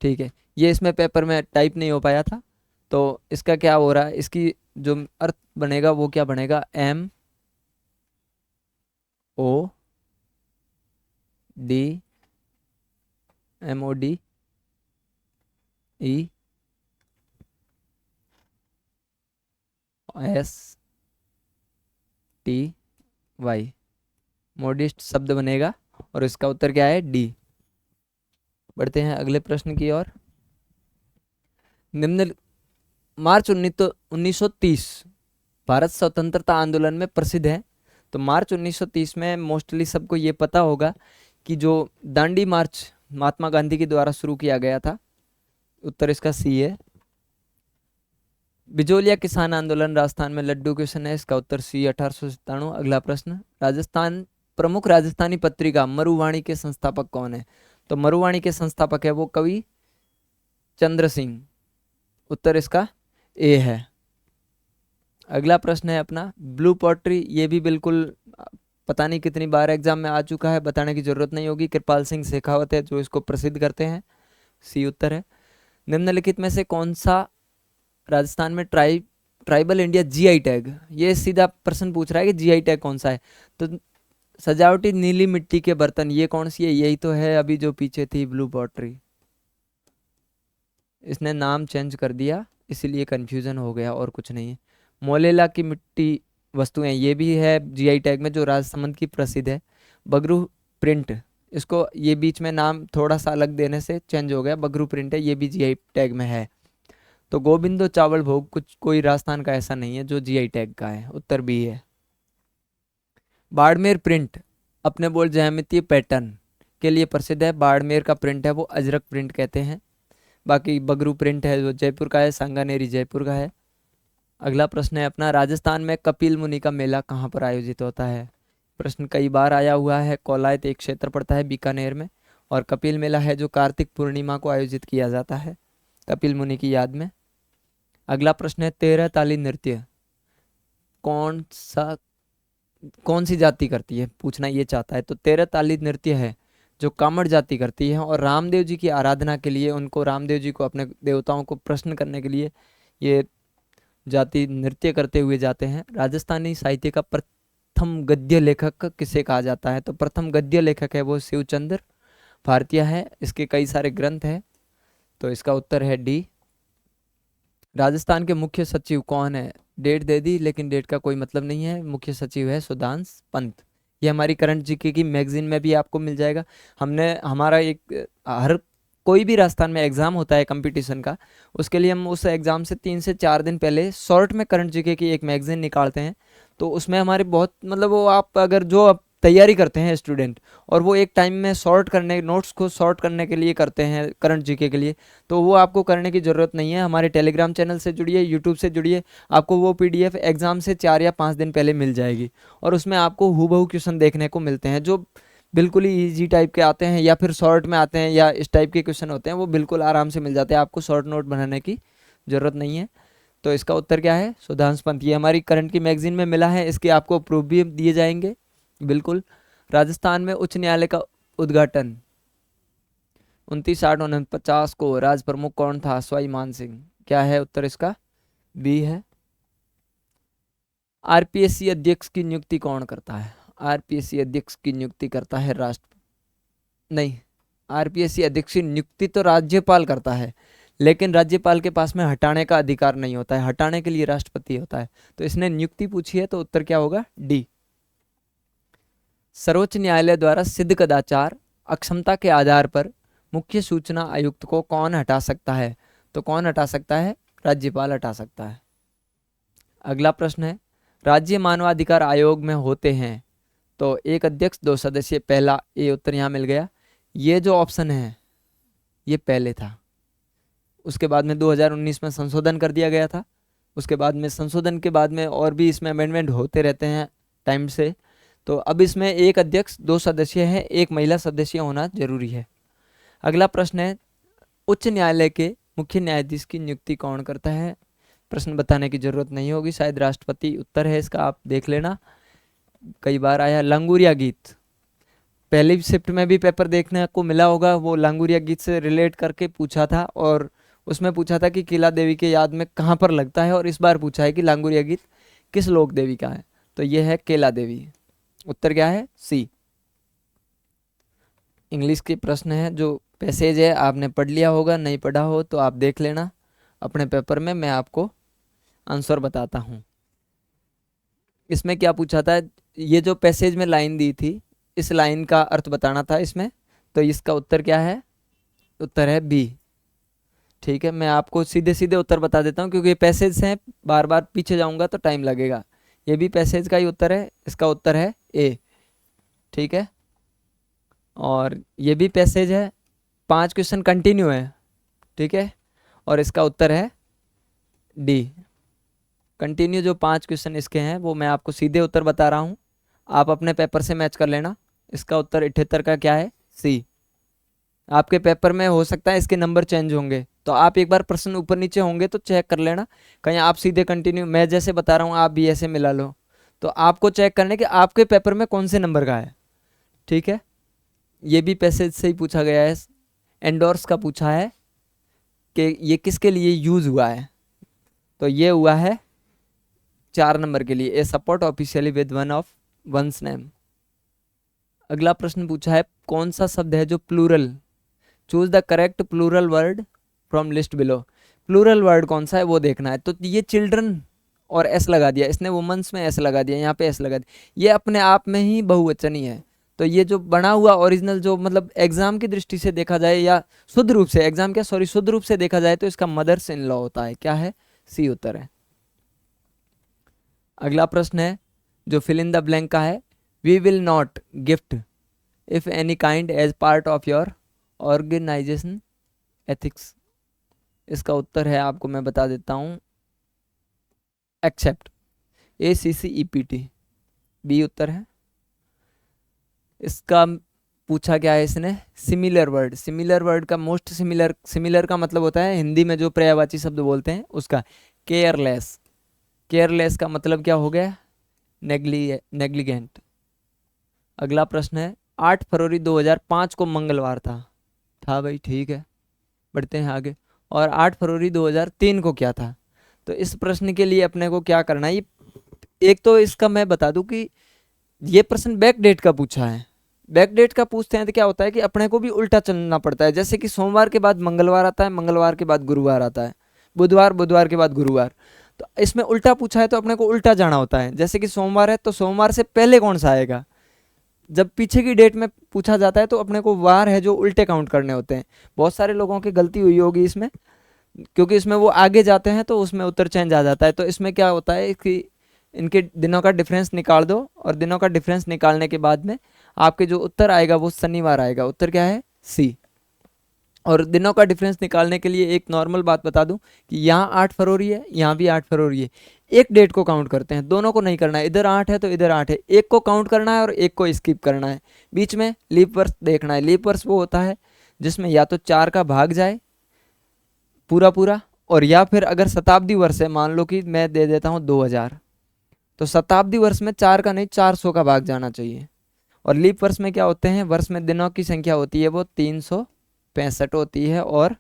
ठीक है, ये इसमें पेपर में टाइप नहीं हो पाया था। तो इसका क्या हो रहा है, इसकी जो अर्थ बनेगा वो क्या बनेगा, MOD ESTY, मोडिस्ट शब्द बनेगा, और इसका उत्तर क्या है, डी। बढ़ते हैं अगले प्रश्न की ओर। निम्न मार्च 1930 भारत स्वतंत्रता आंदोलन में प्रसिद्ध है। तो मार्च 1930 में मोस्टली सबको ये पता होगा कि जो दांडी मार्च महात्मा गांधी के द्वारा शुरू किया गया था, उत्तर इसका सी है। बिजोलिया किसान आंदोलन राजस्थान में लड्डू क्वेश्चन है, इसका उत्तर सी 1897। अगला प्रश्न, राजस्थान प्रमुख राजस्थानी पत्रिका मरुवाणी के संस्थापक कौन है। तो मरुवाणी के संस्थापक है वो कवि चंद्र सिंह, उत्तर इसका ए है। अगला प्रश्न है अपना ब्लू पोट्री, ये भी बिल्कुल पता नहीं कितनी बार एग्जाम में आ चुका है, बताने की जरूरत नहीं होगी। कृपाल सिंह शेखावत है जो इसको प्रसिद्ध करते हैं, सी उत्तर है। निम्नलिखित में से कौन सा राजस्थान में ट्राइबल इंडिया GI टैग, ये सीधा प्रश्न पूछ रहा है कि GI टैग कौन सा है। तो सजावटी नीली मिट्टी के बर्तन, ये कौन सी है, यही तो है अभी जो पीछे थी ब्लू पोट्री, इसने नाम चेंज कर दिया इसीलिए कन्फ्यूज़न हो गया और कुछ नहीं है। मोलेला की मिट्टी वस्तुएं, ये भी है जीआई टैग में, जो राजसमंद की प्रसिद्ध है। बगरू प्रिंट, इसको ये बीच में नाम थोड़ा सा अलग देने से चेंज हो गया, बगरू प्रिंट है, ये भी जीआई टैग में है। तो गोविंदो चावल भोग कुछ कोई राजस्थान का ऐसा नहीं है जो जीआई टैग का है, उत्तर बी है। बाड़मेर प्रिंट अपने बोल ज्यामितीय पैटर्न के लिए प्रसिद्ध है। बाड़मेर का प्रिंट है वो अजरक प्रिंट कहते हैं। बाकी बगरू प्रिंट है जो जयपुर का है, सांगानेरी जयपुर का है। अगला प्रश्न है अपना, राजस्थान में कपिल मुनि का मेला कहाँ पर आयोजित होता है? प्रश्न कई बार आया हुआ है। कौलायत एक क्षेत्र पड़ता है बीकानेर में, और कपिल मेला है जो कार्तिक पूर्णिमा को आयोजित किया जाता है कपिल मुनि की याद में। अगला प्रश्न है, 13 ताली नृत्य कौन सी जाति करती है, पूछना ये चाहता है। तो 13 ताली नृत्य है जो कामड़ जाति करती है, और रामदेव जी की आराधना के लिए, उनको रामदेव जी को अपने देवताओं को प्रसन्न करने के लिए ये जाति नृत्य करते हुए जाते हैं। राजस्थानी साहित्य का प्रथम गद्य लेखक किसे कहा जाता है? तो प्रथम गद्य लेखक है वो शिवचंद्र भारतीय है, इसके कई सारे ग्रंथ हैं। तो इसका उत्तर है डी। राजस्थान के मुख्य सचिव कौन है? डेट दे दी लेकिन डेट का कोई मतलब नहीं है। मुख्य सचिव है सुधांश पंत। ये हमारी करंट जीके की मैगजीन में भी आपको मिल जाएगा। हमने हमारा एक हर कोई भी राजस्थान में एग्ज़ाम होता है कंपटीशन का, उसके लिए हम उस एग्ज़ाम से 3 से 4 दिन पहले शॉर्ट में करंट जीके की एक मैगजीन निकालते हैं। तो उसमें हमारे बहुत मतलब वो आप अगर जो आप तैयारी करते हैं स्टूडेंट, और वो एक टाइम में सॉर्ट करने नोट्स को सॉर्ट करने के लिए करते हैं करंट जीके के लिए, तो वो आपको करने की ज़रूरत नहीं है। हमारे टेलीग्राम चैनल से जुड़िए, यूट्यूब से जुड़िए, आपको वो पीडीएफ एग्ज़ाम से 4 या 5 दिन पहले मिल जाएगी, और उसमें आपको हूबहू क्वेश्चन देखने को मिलते हैं जो बिल्कुल ही ईजी टाइप के आते हैं, या फिर शॉर्ट में आते हैं, या इस टाइप के क्वेश्चन होते हैं, वो बिल्कुल आराम से मिल जाते हैं। आपको शॉर्ट नोट बनाने की ज़रूरत नहीं है। तो इसका उत्तर क्या है? सुधांश पंत। ये हमारी करंट की मैगजीन में मिला है, इसके आपको प्रूफ भी दिए जाएंगे बिल्कुल। राजस्थान में उच्च न्यायालय का उद्घाटन 29/8/49 को राज प्रमुख कौन था? सवाई मान सिंह। क्या है उत्तर इसका? बी है। आरपीएससी अध्यक्ष की नियुक्ति कौन करता है? आरपीएससी अध्यक्ष की नियुक्ति करता है नहीं, आरपीएससी अध्यक्ष की नियुक्ति तो राज्यपाल करता है, लेकिन राज्यपाल के पास में हटाने का अधिकार नहीं होता है, हटाने के लिए राष्ट्रपति होता है। तो इसने नियुक्ति पूछी है, तो उत्तर क्या होगा? डी। सर्वोच्च न्यायालय द्वारा सिद्ध कदाचार अक्षमता के आधार पर मुख्य सूचना आयुक्त को कौन हटा सकता है? तो कौन हटा सकता है? राज्यपाल हटा सकता है। अगला प्रश्न है, राज्य मानवाधिकार आयोग में होते हैं तो एक अध्यक्ष 2 सदस्य। पहला ए उत्तर यहाँ मिल गया। ये जो ऑप्शन है ये पहले था, उसके बाद में 2019 में संशोधन कर दिया गया था। उसके बाद में संशोधन के बाद में और भी इसमें अमेंडमेंट होते रहते हैं टाइम से। तो अब इसमें एक अध्यक्ष 2 सदस्य है, एक महिला सदस्य होना जरूरी है। अगला प्रश्न है, उच्च न्यायालय के मुख्य न्यायाधीश की नियुक्ति कौन करता है? प्रश्न बताने की जरूरत नहीं होगी, शायद राष्ट्रपति उत्तर है इसका, आप देख लेना, कई बार आया। लंगूरिया गीत, पहली शिफ्ट में भी पेपर देखने को मिला होगा, वो लंगूरिया गीत से रिलेट करके पूछा था, और उसमें पूछा था कि किला देवी के याद में कहाँ पर लगता है, और इस बार पूछा है कि लंगूरिया गीत किस लोक देवी का है? तो ये है केला देवी। उत्तर क्या है? सी। इंग्लिश के प्रश्न है, जो पैसेज है आपने पढ़ लिया होगा, नहीं पढ़ा हो तो आप देख लेना अपने पेपर में, मैं आपको आंसर बताता हूँ। इसमें क्या पूछा था, ये जो पैसेज में लाइन दी थी, इस लाइन का अर्थ बताना था इसमें। तो इसका उत्तर क्या है? उत्तर है बी। ठीक है, मैं आपको सीधे सीधे उत्तर बता देता हूँ, क्योंकि ये पैसेज हैं, बार बार पीछे जाऊंगा तो टाइम लगेगा। ये भी पैसेज का ही उत्तर है, इसका उत्तर है ए। ठीक है, और ये भी पैसेज है, 5 क्वेश्चन कंटिन्यू है। ठीक है, और इसका उत्तर है डी। कंटिन्यू जो 5 क्वेश्चन इसके हैं वो मैं आपको सीधे उत्तर बता रहा हूँ, आप अपने पेपर से मैच कर लेना। इसका उत्तर 78 का क्या है? सी। आपके पेपर में हो सकता है इसके नंबर चेंज होंगे, तो आप एक बार प्रश्न ऊपर नीचे होंगे तो चेक कर लेना, कहीं आप सीधे कंटिन्यू मैं जैसे बता रहा हूँ आप भी ऐसे मिला लो, तो आपको चेक करने कि आपके पेपर में कौन से नंबर का है। ठीक है, ये भी पैसेज से ही पूछा गया है। एंडोर्स का पूछा है कि ये किसके लिए यूज हुआ है, तो ये हुआ है 4 नंबर के लिए, a support officially with one of one's name. अगला प्रश्न पूछा है, कौन सा शब्द है जो plural? Choose the correct plural word from list below. Plural word कौन सा है वो देखना है। तो ये चिल्ड्रन और एस लगा दिया, इसने वुमेन्स में एस लगा दिया, यहाँ पे एस लगा दिया, ये अपने आप में ही बहुवचनी है। तो ये जो बना हुआ ओरिजिनल जो मतलब एग्जाम की दृष्टि से देखा जाए या शुद्ध रूप से एग्जाम क्या सॉरी शुद्ध रूप से देखा जाए तो इसका मदर्स इन लॉ होता है। क्या है? सी उत्तर है। अगला प्रश्न है जो फिल इन द ब्लैंक का है, we will not gift if any kind as part of your organisation ethics. इसका उत्तर है आपको मैं बता देता हूँ, एक्सेप्ट, ACCEPT, बी उत्तर है। इसका पूछा क्या है इसने, सिमिलर वर्ड। सिमिलर वर्ड का मोस्ट सिमिलर, सिमिलर का मतलब होता है हिंदी में जो पर्यायवाची शब्द बोलते हैं उसका। केयरलेस, केयरलेस का मतलब क्या हो गया, नेग्लिजेंट। अगला प्रश्न है 8 फरवरी 2005 को मंगलवार था भाई, ठीक है, बढ़ते हैं आगे। और 8 फरवरी 2003 को क्या था? तो इस प्रश्न के लिए अपने को क्या करना है, एक तो इसका मैं बता दूं कि ये प्रश्न बैक डेट का पूछा है। बैक डेट का पूछते हैं तो क्या होता है कि अपने को भी उल्टा चलना पड़ता है। जैसे कि सोमवार के बाद मंगलवार आता है, मंगलवार के बाद गुरुवार आता है, बुधवार, बुधवार के बाद गुरुवार। तो इसमें उल्टा पूछा है तो अपने को उल्टा जाना होता है। जैसे कि सोमवार है तो सोमवार से पहले कौन सा आएगा। जब पीछे की डेट में पूछा जाता है तो अपने को वार है जो उल्टे काउंट करने होते हैं। बहुत सारे लोगों की गलती हुई होगी इसमें, क्योंकि इसमें वो आगे जाते हैं तो उसमें उत्तर चेंज आ जाता है। तो इसमें क्या होता है कि इनके दिनों का डिफरेंस निकाल दो और दिनों का डिफरेंस निकालने के बाद में आपके जो उत्तर आएगा वो शनिवार आएगा। उत्तर क्या है? सी। और दिनों का डिफरेंस निकालने के लिए एक नॉर्मल बात बता दूं कि यहाँ 8 फरवरी है, यहाँ भी 8 फरवरी है। एक डेट को काउंट करते हैं, दोनों को नहीं करना है। इधर 8 है तो इधर 8 है, एक को काउंट करना है और एक को स्किप करना है। बीच में लीप वर्ष देखना है। लीप वर्ष वो होता है जिसमें या तो 4 का भाग जाए पूरा पूरा, और या फिर अगर शताब्दी वर्ष है, मान लो कि मैं दे देता हूँ 2000, तो शताब्दी वर्ष में 4 का नहीं 400 का भाग जाना चाहिए। और लीप वर्ष में क्या होते हैं, वर्ष में दिनों की संख्या होती है वो 365 होती है। और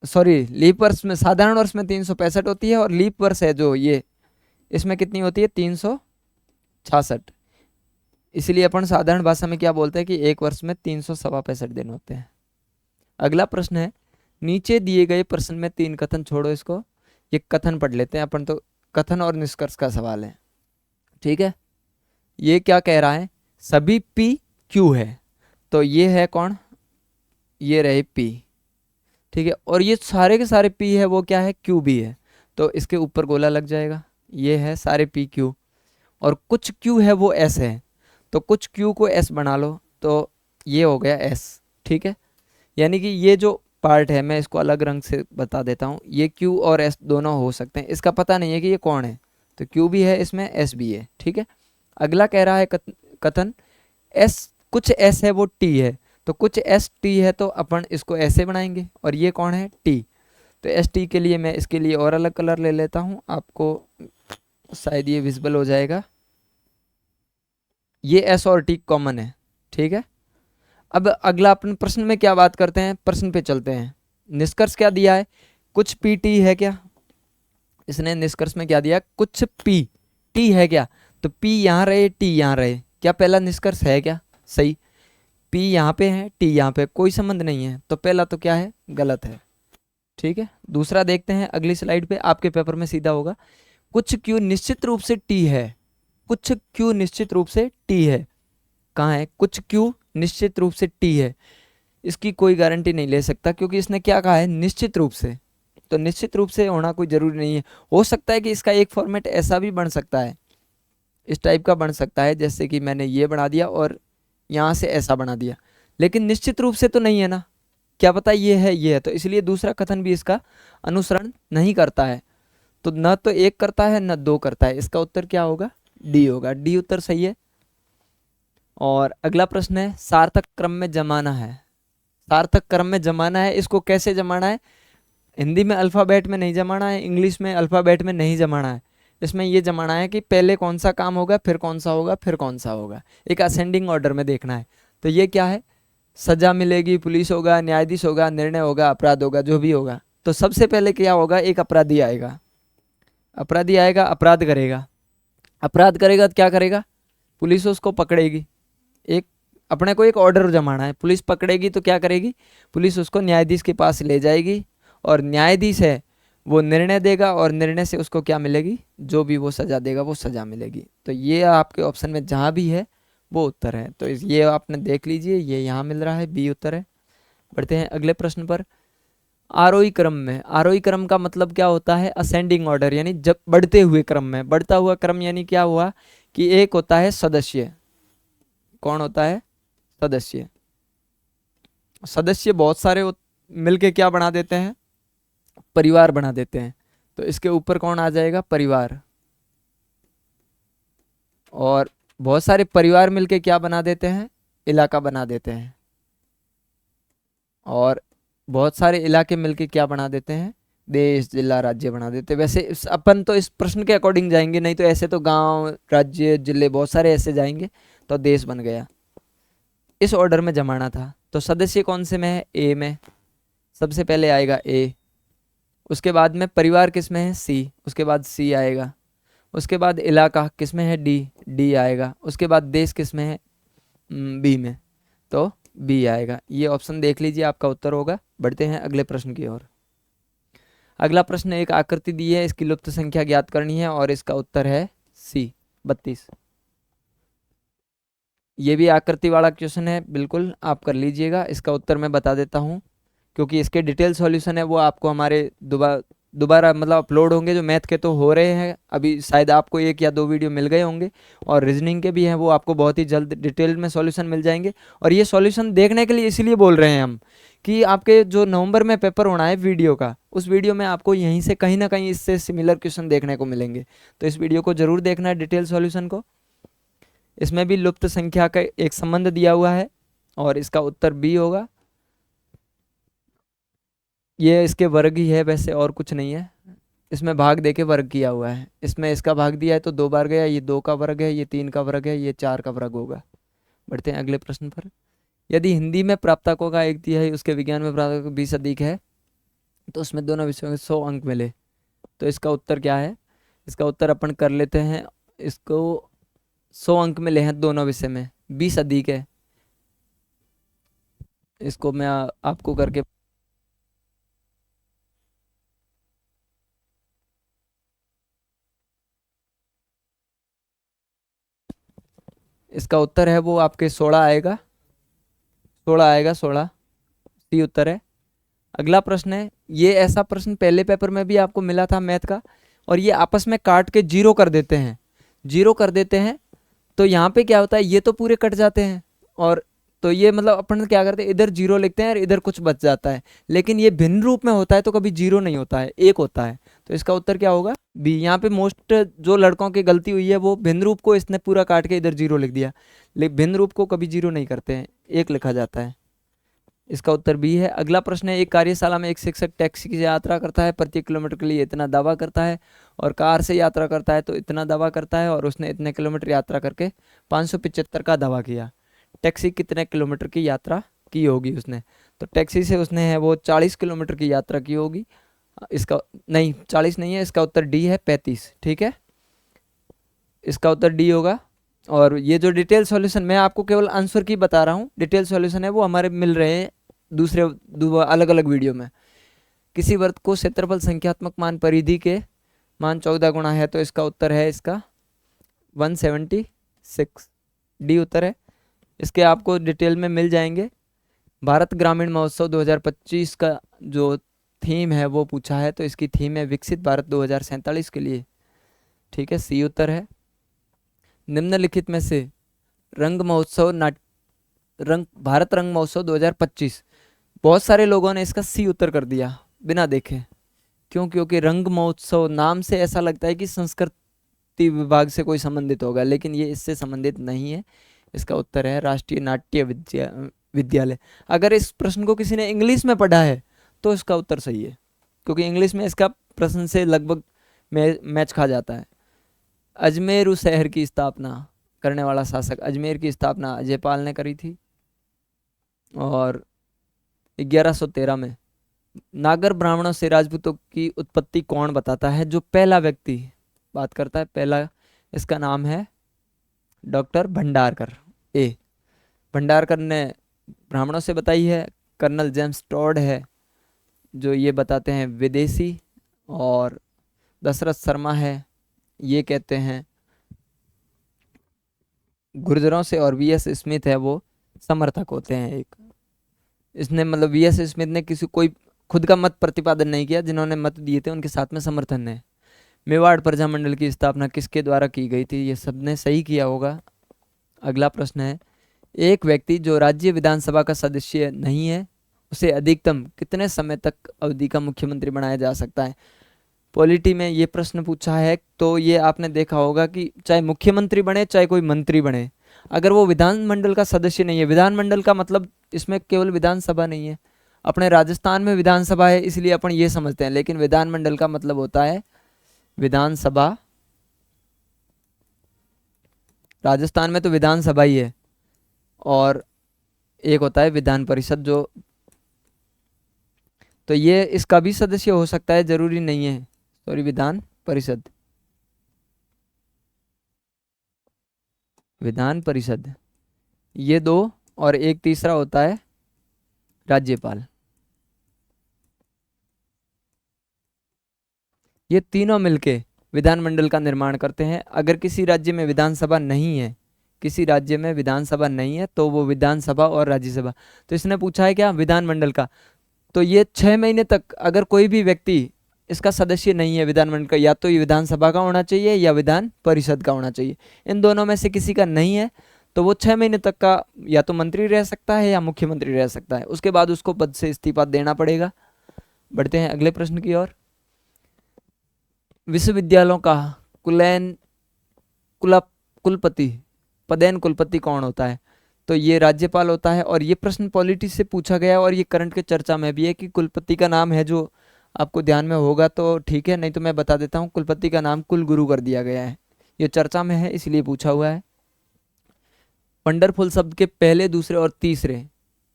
सॉरी, लीप वर्ष में, साधारण वर्ष में 365 होती है, और लीप वर्ष है जो ये, इसमें कितनी होती है 366। इसलिए अपन साधारण भाषा में क्या बोलते हैं कि एक वर्ष में 365 दिन होते हैं। अगला प्रश्न है, नीचे दिए गए प्रश्न में 3 कथन, छोड़ो इसको, ये कथन पढ़ लेते हैं अपन। तो कथन और निष्कर्ष का सवाल है, ठीक है। ये क्या कह रहा है, सभी P Q है, तो ये है कौन, ये रहे P, ठीक है। और ये सारे के सारे P है वो क्या है, Q भी है, तो इसके ऊपर गोला लग जाएगा। ये है सारे P Q, और कुछ Q है वो S है, तो कुछ Q को S बना लो, तो ये हो गया S, ठीक है। यानी कि ये जो पार्ट है मैं इसको अलग रंग से बता देता हूँ, ये Q और S दोनों हो सकते हैं। इसका पता नहीं है कि ये कौन है, तो Q भी है इसमें, S भी है, ठीक है। अगला कह रहा है कथन, S कुछ S है वो T है, तो कुछ S T है तो अपन इसको ऐसे बनाएंगे, और ये कौन है T, तो एस टी के लिए मैं इसके लिए और अलग कलर ले लेता हूँ, आपको शायद ये विजिबल हो जाएगा। ये एस और टी कॉमन है, ठीक है। अब अगला अपन प्रश्न में क्या बात करते हैं, प्रश्न पे चलते हैं। निष्कर्ष क्या दिया है, कुछ पी टी है क्या, इसने निष्कर्ष में क्या दिया, कुछ पी टी है क्या, तो पी यहाँ रहे टी यहाँ रहे, क्या पहला निष्कर्ष है क्या, सही। पी यहाँ पे है टी यहाँ पे, कोई संबंध नहीं है, तो पहला तो क्या है, गलत है, ठीक है। दूसरा देखते हैं अगली स्लाइड पे, आपके पेपर में सीधा होगा, कुछ क्यू निश्चित रूप से टी है, कुछ क्यू निश्चित रूप से टी है, कहाँ है, कुछ क्यू निश्चित रूप से टी है। इसकी कोई गारंटी नहीं ले सकता, क्योंकि इसने क्या कहा है, निश्चित रूप से, तो निश्चित रूप से होना कोई जरूरी नहीं है। हो सकता है कि इसका एक फॉर्मेट ऐसा भी बन सकता है, इस टाइप का बन सकता है, जैसे कि मैंने ये बना दिया और यहाँ से ऐसा बना दिया, लेकिन निश्चित रूप से तो नहीं है ना, क्या पता ये है, तो इसलिए दूसरा कथन भी इसका अनुसरण नहीं करता है। तो न तो एक करता है न दो करता है, इसका उत्तर क्या होगा, डी होगा, डी उत्तर सही है। और अगला प्रश्न है, सार्थक क्रम में जमाना है, सार्थक क्रम में जमाना है, इसको कैसे जमाना है, हिंदी में अल्फ़ाबेट में नहीं जमाना है, इंग्लिश में अल्फ़ाबेट में नहीं जमाना है, इसमें ये जमाना है कि पहले कौन सा काम होगा, फिर कौन सा होगा, फिर कौन सा होगा, एक असेंडिंग ऑर्डर में देखना है। तो ये क्या है, सजा मिलेगी, पुलिस होगा, न्यायाधीश होगा, निर्णय होगा, अपराध होगा, जो भी होगा, तो सबसे पहले क्या होगा, एक अपराधी आएगा, अपराधी आएगा, अपराध करेगा, अपराध करेगा तो क्या करेगा, पुलिस उसको पकड़ेगी, एक अपने को एक ऑर्डर जमाना है। पुलिस पकड़ेगी तो क्या करेगी, पुलिस उसको न्यायाधीश के पास ले जाएगी और न्यायाधीश है वो निर्णय देगा और निर्णय से उसको क्या मिलेगी, जो भी वो सज़ा देगा वो सज़ा मिलेगी। तो ये आपके ऑप्शन में जहाँ भी है वो उत्तर है। तो ये आपने देख लीजिए, ये यहाँ मिल रहा है, बी उत्तर है। बढ़ते हैं अगले प्रश्न पर। आरोही क्रम में, आरोही क्रम का मतलब क्या होता है, असेंडिंग ऑर्डर, यानी जब बढ़ते हुए क्रम में। बढ़ता हुआ क्रम यानी क्या हुआ कि एक होता है सदस्य, कौन होता है, सदस्य। सदस्य बहुत सारे मिलके क्या बना देते हैं, परिवार बना देते हैं। तो इसके ऊपर कौन आ जाएगा, परिवार। और बहुत सारे परिवार मिलके क्या बना देते हैं, इलाका बना देते हैं। और बहुत सारे इलाके मिलके क्या बना देते हैं, देश, जिला, राज्य बना देते हैं। वैसे अपन तो इस प्रश्न के अकॉर्डिंग जाएंगे, नहीं तो ऐसे तो गांव, राज्य, जिले बहुत सारे ऐसे जाएंगे तो देश बन गया। इस ऑर्डर में जमाना था। तो सदस्य कौन से में है, ए में। सबसे पहले आएगा ए, उसके बाद में परिवार किस में है, सी, उसके बाद सी आएगा। उसके बाद इलाका किस में है, डी, डी आएगा। उसके बाद देश किस में है, बी में, तो बी आएगा। ये ऑप्शन देख लीजिए, आपका उत्तर होगा। बढ़ते हैं अगले प्रश्न की ओर। अगला प्रश्न, एक आकृति दी है, इसकी लुप्त संख्या ज्ञात करनी है और इसका उत्तर है सी, 32। ये भी आकृति वाला क्वेश्चन है, बिल्कुल आप कर लीजिएगा। इसका उत्तर मैं बता देता हूँ, क्योंकि इसके डिटेल सॉल्यूशन है वो आपको हमारे दोबारा मतलब अपलोड होंगे। जो मैथ के तो हो रहे हैं अभी, शायद आपको 1 या 2 वीडियो मिल गए होंगे, और रीजनिंग के भी हैं, वो आपको बहुत ही जल्द डिटेल में सॉल्यूशन मिल जाएंगे। और ये सॉल्यूशन देखने के लिए इसलिए बोल रहे हैं हम कि आपके जो नवंबर में पेपर होना है वीडियो का, उस वीडियो में आपको यहीं से कहीं ना कहीं इससे सिमिलर क्वेश्चन देखने को मिलेंगे। तो इस वीडियो को जरूर देखना है, डिटेल सॉल्यूशन को। इसमें भी लुप्त संख्या का एक संबंध दिया हुआ है और इसका उत्तर बी होगा। ये इसके वर्ग ही है वैसे, और कुछ नहीं है। इसमें भाग देके वर्ग किया हुआ है। इसमें इसका भाग दिया है तो 2 बार गया, ये 2 का वर्ग है, ये 3 का वर्ग है, ये 4 का वर्ग होगा। बढ़ते हैं अगले प्रश्न पर। यदि हिंदी में प्राप्तकों का 1/3, उसके विज्ञान में प्राप्तकों 20 अधिक है, तो उसमें दोनों विषयों में 100 अंक मिले, तो इसका उत्तर क्या है। इसका उत्तर अपन कर लेते हैं, इसको 100 अंक मिले हैं दोनों विषय में, 20 अधिक है। इसको मैं आपको करके, इसका उत्तर है वो आपके 16 आएगा, 16 आएगा, 16 सी उत्तर है। अगला प्रश्न है, ये ऐसा प्रश्न पहले पेपर में भी आपको मिला था मैथ का, और ये आपस में काट के जीरो कर देते हैं, जीरो कर देते हैं। तो यहाँ पे क्या होता है, ये तो पूरे कट जाते हैं, और तो ये मतलब अपन क्या करते हैं, इधर जीरो लिखते हैं और इधर कुछ बच जाता है। लेकिन ये भिन्न रूप में होता है तो कभी जीरो नहीं होता है, एक होता है। तो इसका उत्तर क्या होगा, बी। यहाँ पे मोस्ट जो लड़कों की गलती हुई है वो भिन्न रूप को इसने पूरा काट के इधर जीरो लिख दिया, लेकिन भिन्न रूप को कभी जीरो नहीं करते हैं, एक लिखा जाता है। इसका उत्तर बी है। अगला प्रश्न है, एक कार्यशाला में एक शिक्षक टैक्सी से यात्रा करता है, प्रति किलोमीटर के लिए इतना दावा करता है, और कार से यात्रा करता है तो इतना दावा करता है, और उसने इतने किलोमीटर यात्रा करके 575 का दावा किया। टैक्सी कितने किलोमीटर की यात्रा की होगी उसने, तो टैक्सी से उसने है वो 40 किलोमीटर की यात्रा की होगी। इसका नहीं, 40 नहीं है, इसका उत्तर डी है, 35। ठीक है, इसका उत्तर डी होगा। और ये जो डिटेल सॉल्यूशन, मैं आपको केवल आंसर की बता रहा हूँ, डिटेल सॉल्यूशन है वो हमारे मिल रहे हैं दूसरे अलग अलग वीडियो में। किसी वर्ग को क्षेत्रफल संख्यात्मक मान परिधि के मान 14 गुना है, तो इसका उत्तर है इसका 176, डी उत्तर है। इसके आपको डिटेल में मिल जाएंगे। भारत ग्रामीण महोत्सव 2025 का जो थीम है वो पूछा है, तो इसकी थीम है विकसित भारत 2047 के लिए। ठीक है, सी उत्तर है। निम्नलिखित में से रंग महोत्सव भारत रंग महोत्सव 2025, बहुत सारे लोगों ने इसका सी उत्तर कर दिया बिना देखे। क्यों, क्योंकि रंग महोत्सव नाम से ऐसा लगता है कि संस्कृति विभाग से कोई संबंधित होगा, लेकिन ये इससे संबंधित नहीं है। इसका उत्तर है राष्ट्रीय नाट्य विद्यालय। अगर इस प्रश्न को किसी ने इंग्लिश में पढ़ा है तो इसका उत्तर सही है, क्योंकि इंग्लिश में इसका प्रश्न से लगभग मैच खा जाता है। अजमेर शहर की स्थापना करने वाला शासक, अजमेर की स्थापना अजयपाल ने करी थी, और 1113 में। नागर ब्राह्मणों से राजपूतों की उत्पत्ति कौन बताता है, जो पहला व्यक्ति बात करता है, पहला, इसका नाम है डॉक्टर भंडारकर, ए। भंडारकर ने ब्राह्मणों से बताई है। कर्नल जेम्स टॉड है जो ये बताते हैं विदेशी, और दशरथ शर्मा है ये कहते हैं गुर्जरों से, और वीएस स्मिथ है वो समर्थक होते हैं। एक इसने मतलब वीएस स्मिथ ने किसी कोई खुद का मत प्रतिपादन नहीं किया, जिन्होंने मत दिए थे उनके साथ में समर्थन है। मेवाड़ प्रजामंडल की स्थापना किसके द्वारा की गई थी? ये सबने सही किया होगा। अगला प्रश्न है, एक व्यक्ति जो राज्य विधानसभा का सदस्य नहीं है उसे अधिकतम कितने समय तक अवधि का मुख्यमंत्री बनाया जा सकता है? पॉलिटी में ये प्रश्न पूछा है, तो ये आपने देखा होगा कि चाहे मुख्यमंत्री बने चाहे कोई मंत्री बने, अगर वो विधानमंडल का सदस्य नहीं है, विधानमंडल का मतलब इसमें केवल विधानसभा नहीं है। अपने राजस्थान में विधानसभा है इसलिए अपन ये समझते हैं, लेकिन विधानमंडल का मतलब होता है विधानसभा। राजस्थान में तो विधानसभा ही है, और एक होता है विधान परिषद जो, तो ये इसका भी सदस्य हो सकता है, जरूरी नहीं है। सॉरी, विधान परिषद, विधान परिषद ये दो, और एक तीसरा होता है राज्यपाल। ये तीनों मिलके विधानमंडल का निर्माण करते हैं। अगर किसी राज्य में विधानसभा नहीं है, किसी राज्य में विधानसभा नहीं है, तो वो विधानसभा और राज्यसभा। तो इसने पूछा है क्या विधानमंडल का, तो ये 6 महीने तक अगर कोई भी व्यक्ति इसका सदस्य नहीं है विधानमंडल का, या तो ये विधानसभा का होना चाहिए या विधान परिषद का होना चाहिए। इन दोनों में से किसी का नहीं है तो वो 6 महीने तक का या तो मंत्री रह सकता है या मुख्यमंत्री रह सकता है, उसके बाद उसको पद से इस्तीफा देना पड़ेगा। बढ़ते हैं अगले प्रश्न की ओर। विश्वविद्यालयों का कुलैन कुलपति पदेन कुलपति कौन होता है? तो ये राज्यपाल होता है। और ये प्रश्न पॉलिटी से पूछा गया है और ये करंट के चर्चा में भी है कि कुलपति का नाम है, जो आपको ध्यान में होगा तो ठीक है, नहीं तो मैं बता देता हूँ। कुलपति का नाम कुलगुरु कर दिया गया है, ये चर्चा में है इसलिए पूछा हुआ है। वंडरफुल शब्द के पहले, दूसरे और तीसरे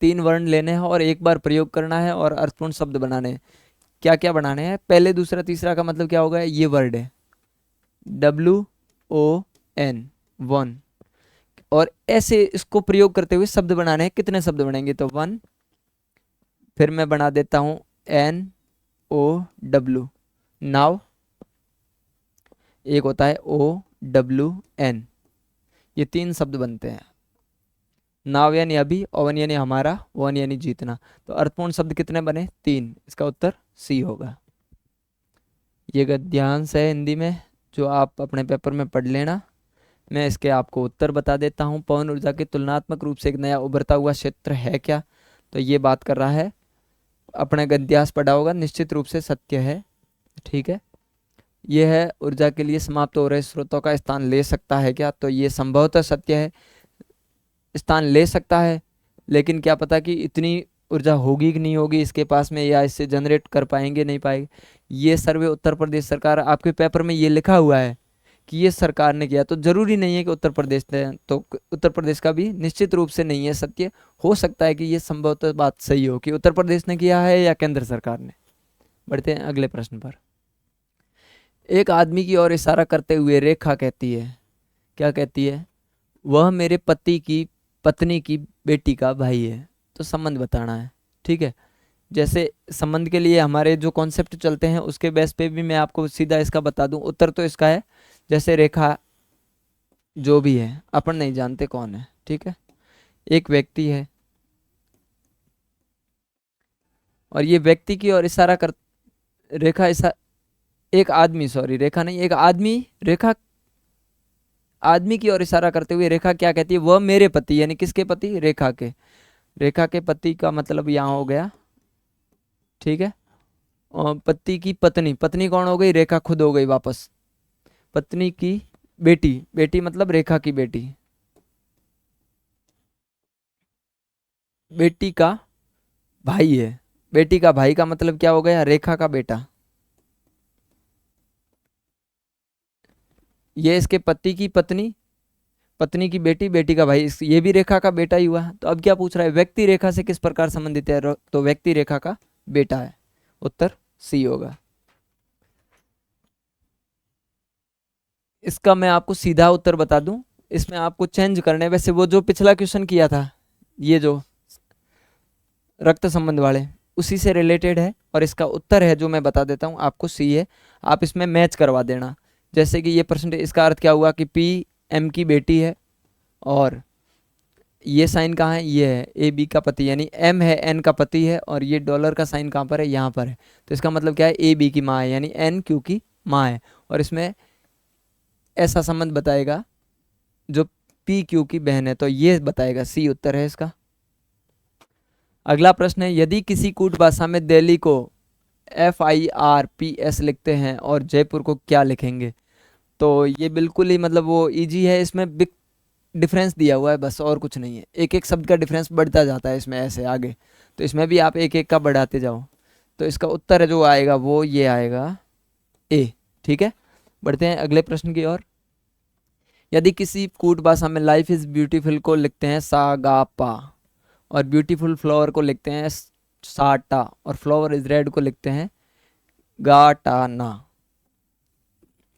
3 वर्ण लेने हैं और एक बार प्रयोग करना है और अर्थपूर्ण शब्द बनाने हैं। क्या क्या बनाने हैं? पहले, दूसरा, तीसरा का मतलब क्या होगा? ये वर्ड है WON, वन, और ऐसे इसको प्रयोग करते हुए शब्द बनाने हैं। कितने शब्द बनेंगे? तो 1, फिर मैं बना देता हूं NOW, नाव, एक होता है OWN, ये 3 शब्द बनते हैं। नाव यानी अभी, ओवन यानी हमारा, वन यानी जीतना। तो अर्थपूर्ण शब्द कितने बने? 3। इसका उत्तर सी होगा। ये गद्यांश है हिंदी में जो आप अपने पेपर में पढ़ लेना। मैं इसके आपको उत्तर बता देता हूँ। पवन ऊर्जा के तुलनात्मक रूप से एक नया उभरता हुआ क्षेत्र है क्या? तो ये बात कर रहा है, अपने गद्यांश पढ़ा होगा, निश्चित रूप से सत्य है। ठीक है, ये है ऊर्जा के लिए समाप्त हो रहे स्रोतों का स्थान ले सकता है क्या? तो ये संभवतः सत्य है, स्थान ले सकता है, लेकिन क्या पता कि इतनी ऊर्जा होगी कि नहीं होगी इसके पास में, या इससे जनरेट कर पाएंगे नहीं पाएंगे। ये सर्वे उत्तर प्रदेश सरकार, आपके पेपर में ये लिखा हुआ है कि ये सरकार ने किया, तो जरूरी नहीं है कि उत्तर प्रदेश ने, तो उत्तर प्रदेश का भी निश्चित रूप से नहीं है सत्य। हो सकता है कि ये संभवतः बात सही हो कि उत्तर प्रदेश ने किया है या केंद्र सरकार ने। बढ़ते हैं अगले प्रश्न पर। एक आदमी की ओर इशारा करते हुए रेखा कहती है, क्या कहती है? वह मेरे पति की पत्नी की बेटी का भाई है। तो संबंध बताना है। ठीक है, जैसे संबंध के लिए हमारे जो कॉन्सेप्ट चलते हैं उसके बेस पे भी मैं आपको सीधा इसका बता दूं। उत्तर तो इसका है, जैसे रेखा जो भी है अपन नहीं जानते कौन है। ठीक है, एक व्यक्ति है और ये व्यक्ति की ओर इशारा कर, रेखा एक आदमी, सॉरी रेखा नहीं, एक आदमी रेखा, आदमी की ओर इशारा करते हुए रेखा क्या कहती है? वह मेरे पति, यानी किसके पति? रेखा के। रेखा के पति का मतलब यहाँ हो गया। ठीक है, और पति की पत्नी, पत्नी कौन हो गई? रेखा खुद हो गई वापस। पत्नी की बेटी, बेटी मतलब रेखा की बेटी, बेटी का भाई है। बेटी का भाई का मतलब क्या हो गया? रेखा का बेटा। ये इसके पति की पत्नी, पत्नी की बेटी, बेटी का भाई, ये भी रेखा का बेटा ही हुआ। तो अब क्या पूछ रहा है? व्यक्ति रेखा से किस प्रकार संबंधित है? तो व्यक्ति रेखा का बेटा है। उत्तर सी होगा। इसका मैं आपको सीधा उत्तर बता दूं, इसमें आपको चेंज करने, वैसे वो जो पिछला क्वेश्चन किया था ये जो रक्त संबंध वाले उसी से रिलेटेड है, और इसका उत्तर है जो मैं बता देता हूँ आपको, सी है। आप इसमें मैच करवा देना। जैसे कि ये परसेंटेज, इसका अर्थ क्या हुआ कि पी एम की बेटी है, और ये साइन कहाँ है, ये है ए बी का पति, यानी एम है एन का पति है, और ये डॉलर का साइन कहाँ पर है, यहाँ पर है। तो इसका मतलब क्या है, ए बी की माँ है, यानी एन क्यू की माँ है। और इसमें ऐसा संबंध बताएगा जो पी क्यू की बहन है, तो ये बताएगा, सी उत्तर है इसका। अगला प्रश्न है, यदि किसी कूट भाषा में दिल्ली को FIRPS लिखते हैं और जयपुर को क्या लिखेंगे? तो ये बिल्कुल ही मतलब वो इजी है, इसमें बिग डिफरेंस दिया हुआ है बस, और कुछ नहीं है। एक एक शब्द का डिफरेंस बढ़ता जाता है इसमें ऐसे आगे, तो इसमें भी आप एक एक का बढ़ाते जाओ। तो इसका उत्तर जो आएगा वो ये आएगा, ए। ठीक है, बढ़ते हैं अगले प्रश्न की ओर। यदि किसी कूट भाषा में लाइफ इज ब्यूटीफुल को लिखते हैं सा गा पा, और ब्यूटीफुल फ्लावर को लिखते हैं सा टा, और फ्लावर इज रेड को लिखते हैं गा टा ना।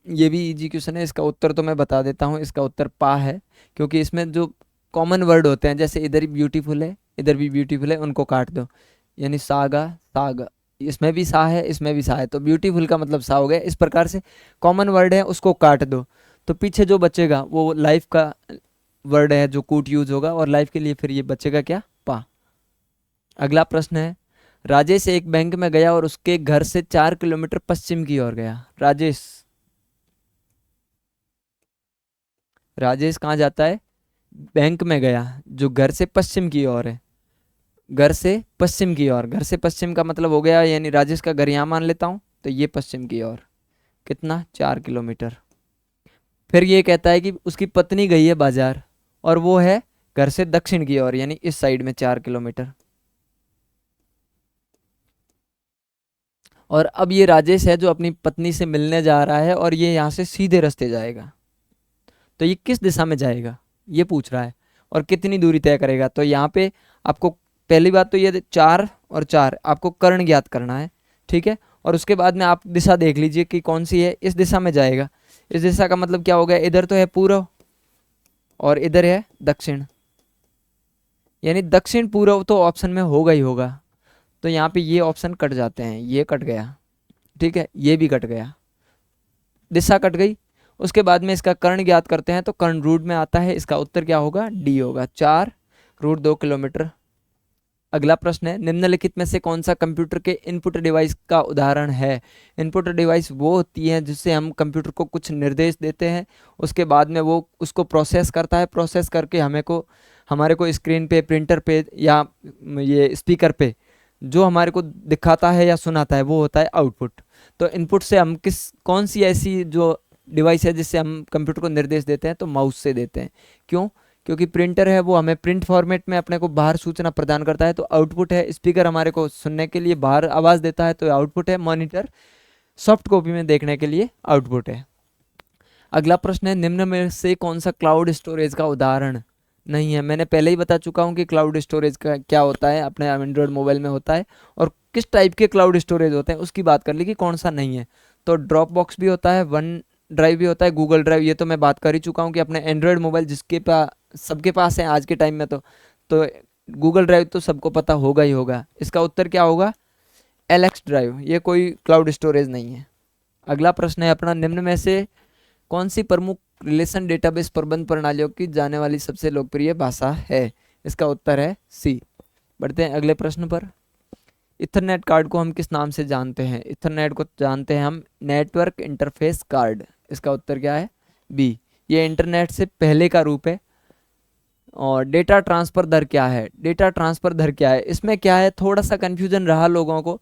ये भी इजी क्वेश्चन है, इसका उत्तर तो मैं बता देता हूँ, इसका उत्तर पा है। क्योंकि इसमें जो कॉमन वर्ड होते हैं, जैसे इधर ही ब्यूटीफुल है, इधर भी ब्यूटीफुल है, उनको काट दो, यानी सागा सागा, इसमें भी सा है, इसमें भी सा है, तो ब्यूटीफुल का मतलब सा हो गया। इस प्रकार से कॉमन वर्ड है उसको काट दो, तो पीछे जो बचेगा वो लाइफ का वर्ड है जो कूट यूज होगा, और लाइफ के लिए फिर ये बचेगा क्या, पा। अगला प्रश्न है, राजेश एक बैंक में गया और उसके घर से 4 किलोमीटर पश्चिम की ओर गया। राजेश कहाँ जाता है, बैंक में गया, जो घर से पश्चिम की ओर है, घर से पश्चिम की ओर। घर से पश्चिम का मतलब हो गया, यानी राजेश का घर यहाँ मान लेता हूँ, तो ये पश्चिम की ओर कितना, 4 किलोमीटर। फिर ये कहता है कि उसकी पत्नी गई है बाजार, और वो है घर से दक्षिण की ओर, यानी इस साइड में 4 किलोमीटर। और अब ये राजेश है जो अपनी पत्नी से मिलने जा रहा है, और ये यहाँ से सीधे रास्ते जाएगा, तो ये किस दिशा में जाएगा ये पूछ रहा है, और कितनी दूरी तय करेगा। तो यहाँ पे आपको पहली बात तो ये 4 और 4 आपको कर्ण ज्ञात करना है, ठीक है। और उसके बाद में आप दिशा देख लीजिए कि कौन सी है, इस दिशा में जाएगा। इस दिशा का मतलब क्या हो गया, इधर तो है पूर्व और इधर है दक्षिण, यानी दक्षिण पूर्व तो ऑप्शन में होगा ही होगा। तो यहाँ पे ये ऑप्शन कट जाते हैं, ये कट गया, ठीक है, ये भी कट गया, दिशा कट गई। उसके बाद में इसका कर्ण ज्ञात करते हैं, तो कर्ण रूट में आता है, इसका उत्तर क्या होगा, डी होगा, 4√2 किलोमीटर। अगला प्रश्न है, निम्नलिखित में से कौन सा कंप्यूटर के इनपुट डिवाइस का उदाहरण है? इनपुट डिवाइस वो होती है जिससे हम कंप्यूटर को कुछ निर्देश देते हैं, उसके बाद में वो उसको प्रोसेस करता है, प्रोसेस करके हमारे को स्क्रीन पे, प्रिंटर पे, या ये स्पीकर पे जो हमारे को दिखाता है या सुनाता है, वो होता है आउटपुट। तो इनपुट से हम कौन सी ऐसी जो डिवाइस है जिससे हम कंप्यूटर को निर्देश देते हैं, तो माउस से देते हैं। क्यों? क्योंकि प्रिंटर है वो हमें प्रिंट फॉर्मेट में अपने को बाहर सूचना प्रदान करता है, तो आउटपुट है। स्पीकर हमारे को सुनने के लिए बाहर आवाज़ देता है, तो आउटपुट है। मॉनिटर सॉफ्ट कॉपी में देखने के लिए आउटपुट है। अगला प्रश्न है, निम्न में से कौन सा क्लाउड स्टोरेज का उदाहरण नहीं है? मैंने पहले ही बता चुका हूँ कि क्लाउड स्टोरेज का क्या होता है, अपने एंड्रॉयड मोबाइल में होता है, और किस टाइप के क्लाउड स्टोरेज होते हैं उसकी बात कर ली कि कौन सा नहीं है। तो ड्रॉप बॉक्स भी होता है, वन ड्राइव भी होता है, गूगल ड्राइव, ये तो मैं बात कर ही चुका हूँ कि अपने एंड्रॉयड मोबाइल जिसके पास, सबके पास है आज के टाइम में, तो गूगल ड्राइव तो सबको पता होगा ही होगा। इसका उत्तर क्या होगा, LX ड्राइव, ये कोई क्लाउड स्टोरेज नहीं है। अगला प्रश्न है अपना, निम्न में से कौन सी प्रमुख रिलेशन डेटाबेस प्रबंध प्रणालियों की जाने वाली सबसे लोकप्रिय भाषा है? इसका उत्तर है सी। बढ़ते हैं अगले प्रश्न पर। इथरनेट कार्ड को हम किस नाम से जानते हैं? इथरनेट को जानते हैं हम नेटवर्क इंटरफेस कार्ड। इसका उत्तर क्या है, बी। ये इंटरनेट से पहले का रूप है। और डेटा ट्रांसफ़र दर क्या है? डेटा ट्रांसफ़र दर क्या है, इसमें क्या है, थोड़ा सा कन्फ्यूजन रहा लोगों को।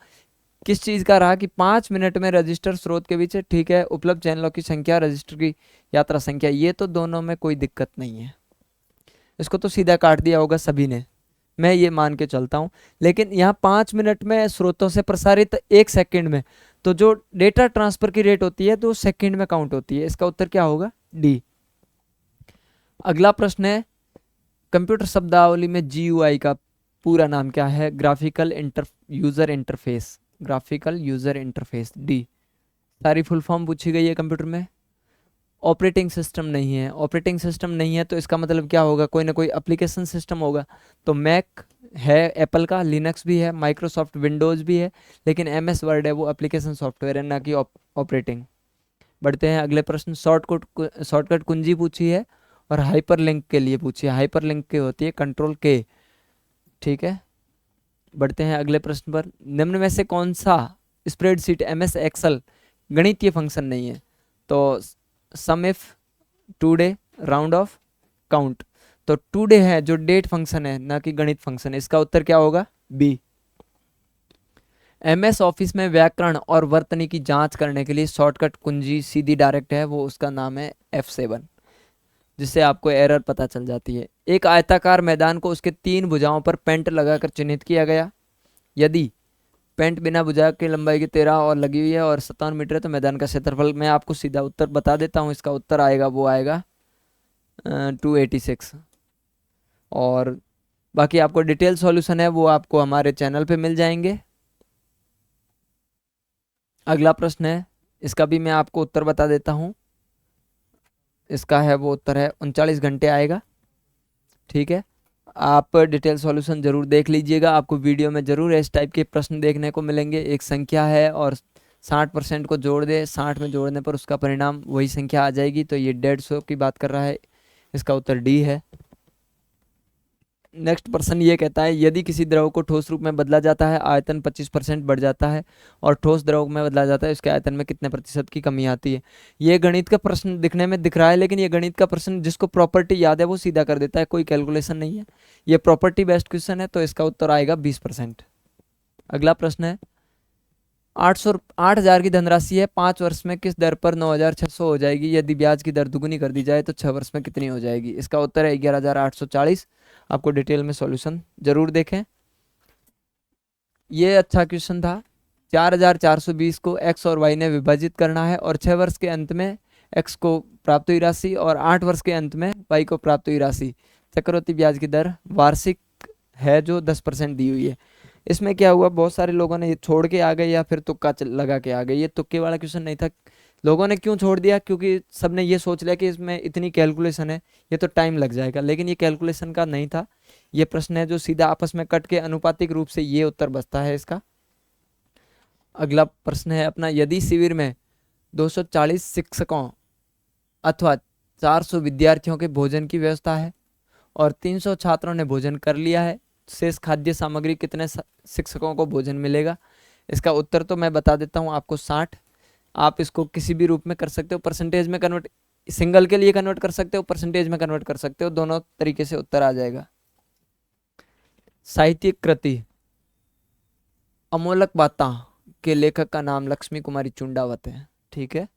किस चीज़ का रहा कि 5 मिनट में रजिस्टर स्रोत के बीच, ठीक है, उपलब्ध चैनलों की संख्या, रजिस्टर की यात्रा संख्या, ये तो दोनों में कोई दिक्कत नहीं है, इसको तो सीधा काट दिया होगा सभी ने, मैं ये मान के चलता हूँ। लेकिन यहाँ 5 मिनट में स्रोतों से प्रसारित 1 सेकंड में, तो जो डेटा ट्रांसफ़र की रेट होती है तो सेकंड में काउंट होती है। इसका उत्तर क्या होगा, डी। अगला प्रश्न है, कंप्यूटर शब्दावली में GUI का पूरा नाम क्या है? Graphical user interface, graphical user interface, D. सारी फुल फॉर्म पूछी गई है कंप्यूटर में। ऑपरेटिंग सिस्टम नहीं है। ऑपरेटिंग सिस्टम नहीं है तो इसका मतलब क्या होगा, कोई ना कोई एप्लीकेशन सिस्टम होगा। तो मैक है एप्पल का, लिनक्स भी है, माइक्रोसॉफ्ट विंडोज़ भी है, लेकिन एमएस वर्ड है वो एप्लीकेशन सॉफ्टवेयर है, ना कि ऑपरेटिंग। बढ़ते हैं अगले प्रश्न। शॉर्टकट कुंजी पूछी है और हाइपर लिंक के लिए पूछी है। हाइपर लिंक की होती है कंट्रोल के। ठीक है, बढ़ते हैं अगले प्रश्न पर। निम्न में से कौन सा स्प्रेडशीट एमएस एक्सेल गणितीय फंक्शन नहीं है? तो sum if, today, round off, count. तो टुडे है जो डेट फंक्शन है, ना कि गणित फंक्शन है। इसका उत्तर क्या होगा? बी। एमएस ऑफिस में व्याकरण और वर्तनी की जांच करने के लिए शॉर्टकट कुंजी सीधी डायरेक्ट है, वो उसका नाम है F7, जिससे आपको एरर पता चल जाती है। एक आयताकार मैदान को उसके 3 भुजाओं पर पेंट लगाकर चिन्हित किया गया। यदि पेंट बिना भुजा की लंबाई की 13 और लगी हुई है और 57 मीटर है तो मैदान का क्षेत्रफल, मैं आपको सीधा उत्तर बता देता हूँ। इसका उत्तर आएगा, वो आएगा 286। और बाकी आपको डिटेल सॉल्यूशन है वो आपको हमारे चैनल पे मिल जाएंगे। अगला प्रश्न है, इसका भी मैं आपको उत्तर बता देता हूँ। इसका है वो उत्तर है 39 घंटे आएगा। ठीक है, आप डिटेल सॉल्यूशन जरूर देख लीजिएगा, आपको वीडियो में जरूर इस टाइप के प्रश्न देखने को मिलेंगे। एक संख्या है और 60% को जोड़ दे, 60 में जोड़ने पर उसका परिणाम वही संख्या आ जाएगी, तो ये 150 की बात कर रहा है। इसका उत्तर डी है। नेक्स्ट प्रश्न ये कहता है, यदि किसी द्रव को ठोस रूप में बदला जाता है, आयतन 25% बढ़ जाता है, और ठोस द्रव में बदला जाता है, उसके आयतन में कितने प्रतिशत की कमी आती है? ये गणित का प्रश्न दिखने में दिख रहा है, लेकिन ये गणित का प्रश्न जिसको प्रॉपर्टी याद है वो सीधा कर देता है, कोई कैलकुलेशन नहीं है। ये प्रॉपर्टी बेस्ड क्वेश्चन है, तो इसका उत्तर आएगा 20%। अगला प्रश्न है, 8,000 की धनराशि है, 5 वर्ष में किस दर पर 9,600 हो जाएगी? यदि ब्याज की दर दुगुनी कर दी जाए तो 6 वर्ष में कितनी हो जाएगी? इसका उत्तर है 11,840। आपको डिटेल में सॉल्यूशन जरूर देखें। ये अच्छा क्वेश्चन था। 4,420 को एक्स और वाई ने विभाजित करना है, और 6 वर्ष के अंत में एक्स को प्राप्त हुई राशि और 8 वर्ष के अंत में वाई को प्राप्त हुई राशि। चक्रवृद्धि ब्याज की दर वार्षिक है जो 10% दी हुई है। इसमें क्या हुआ, बहुत सारे लोगों ने ये छोड़ के आ गए या फिर तुक्का लगा के आ गए। ये तुक्के वाला क्वेश्चन नहीं था। लोगों ने क्यों छोड़ दिया? क्योंकि सबने ये सोच लिया कि इसमें इतनी कैलकुलेशन है, ये तो टाइम लग जाएगा, लेकिन ये कैलकुलेशन का नहीं था। ये प्रश्न है जो सीधा आपस में कट के अनुपातिक रूप से ये उत्तर बचता है इसका। अगला प्रश्न है अपना, यदि शिविर में 240 शिक्षकों अथवा 400 विद्यार्थियों के भोजन की व्यवस्था है और 300 छात्रों ने भोजन कर लिया है, शेष खाद्य सामग्री कितने शिक्षकों को भोजन मिलेगा? इसका उत्तर तो मैं बता देता हूँ आपको, 60। आप इसको किसी भी रूप में कर सकते हो, परसेंटेज में कन्वर्ट, सिंगल के लिए कन्वर्ट कर सकते हो, परसेंटेज में कन्वर्ट कर सकते हो, दोनों तरीके से उत्तर आ जाएगा। साहित्यिक कृति अमोलक बाता के लेखक का नाम लक्ष्मी कुमारी चुंडावत है। ठीक है,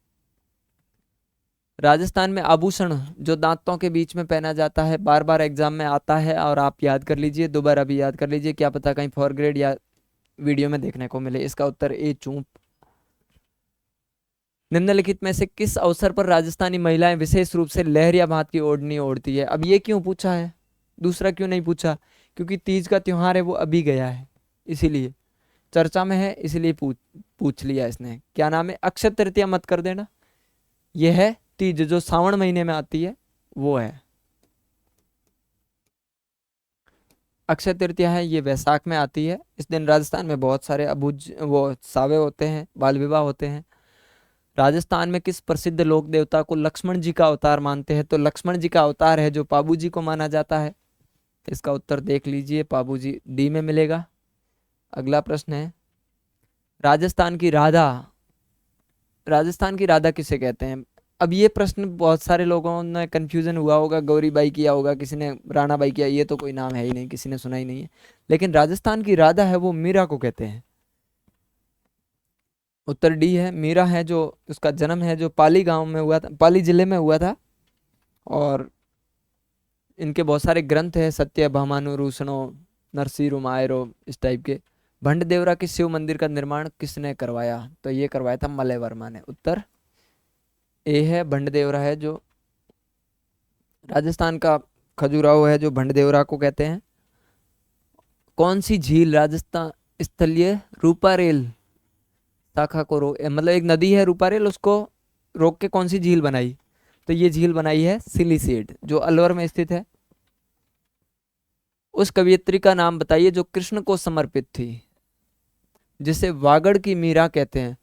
राजस्थान में आभूषण जो दांतों के बीच में पहना जाता है, बार बार एग्जाम में आता है, और आप याद कर लीजिए, दोबारा भी याद कर लीजिए, क्या पता कहीं 4 ग्रेड या वीडियो में देखने को मिले। इसका उत्तर ए, चूंप। निम्नलिखित में से किस अवसर पर राजस्थानी महिलाएं विशेष रूप से लहरिया भात की ओढ़नी ओढ़ती है? अब ये क्यों पूछा है, दूसरा क्यों नहीं पूछा? क्योंकि तीज का त्योहार है वो अभी गया है, इसीलिए चर्चा में है, इसीलिए पूछ लिया इसने। क्या नाम है? अक्षय तृतीया मत कर देना, यह है तीज जो सावन महीने में आती है, वो है अक्षय तृतीया है, ये वैसाख में आती है। इस दिन राजस्थान में बहुत सारे अबूझ वो सावे होते हैं, बाल विवाह होते हैं। राजस्थान में किस प्रसिद्ध लोक देवता को लक्ष्मण जी का अवतार मानते हैं? तो लक्ष्मण जी का अवतार है जो पाबू जी को माना जाता है। इसका उत्तर देख लीजिए, पाबू जी डी में मिलेगा। अगला प्रश्न है, राजस्थान की राधा किसे कहते हैं? अब ये प्रश्न बहुत सारे लोगों ने कंफ्यूजन हुआ होगा, गौरी बाई किया होगा, किसी ने राणा बाई किया, ये तो कोई नाम है ही नहीं, किसी ने सुना ही नहीं है। लेकिन राजस्थान की राधा है वो मीरा को कहते हैं। उत्तर डी है, मीरा है जो उसका जन्म है जो पाली गांव में हुआ था, पाली जिले में हुआ था। और इनके बहुत सारे ग्रंथ है, सत्य भामानुरूषणो, नरसी रुमायरो, इस टाइप के। भंड देवरा के शिव मंदिर का निर्माण किसने करवाया? तो ये करवाया था मलय वर्मा ने। उत्तर ए है, भंड देवरा है जो राजस्थान का खजुराहो है जो भंड देवरा को कहते हैं। कौन सी झील राजस्थान स्थलीय रूपारेल शाखा को मतलब एक नदी है रूपारेल, उसको रोक के कौन सी झील बनाई? तो ये झील बनाई है सिलिसिएट, जो अलवर में स्थित है। उस कवयित्री का नाम बताइए जो कृष्ण को समर्पित थी, जिसे वागड़ की मीरा कहते हैं।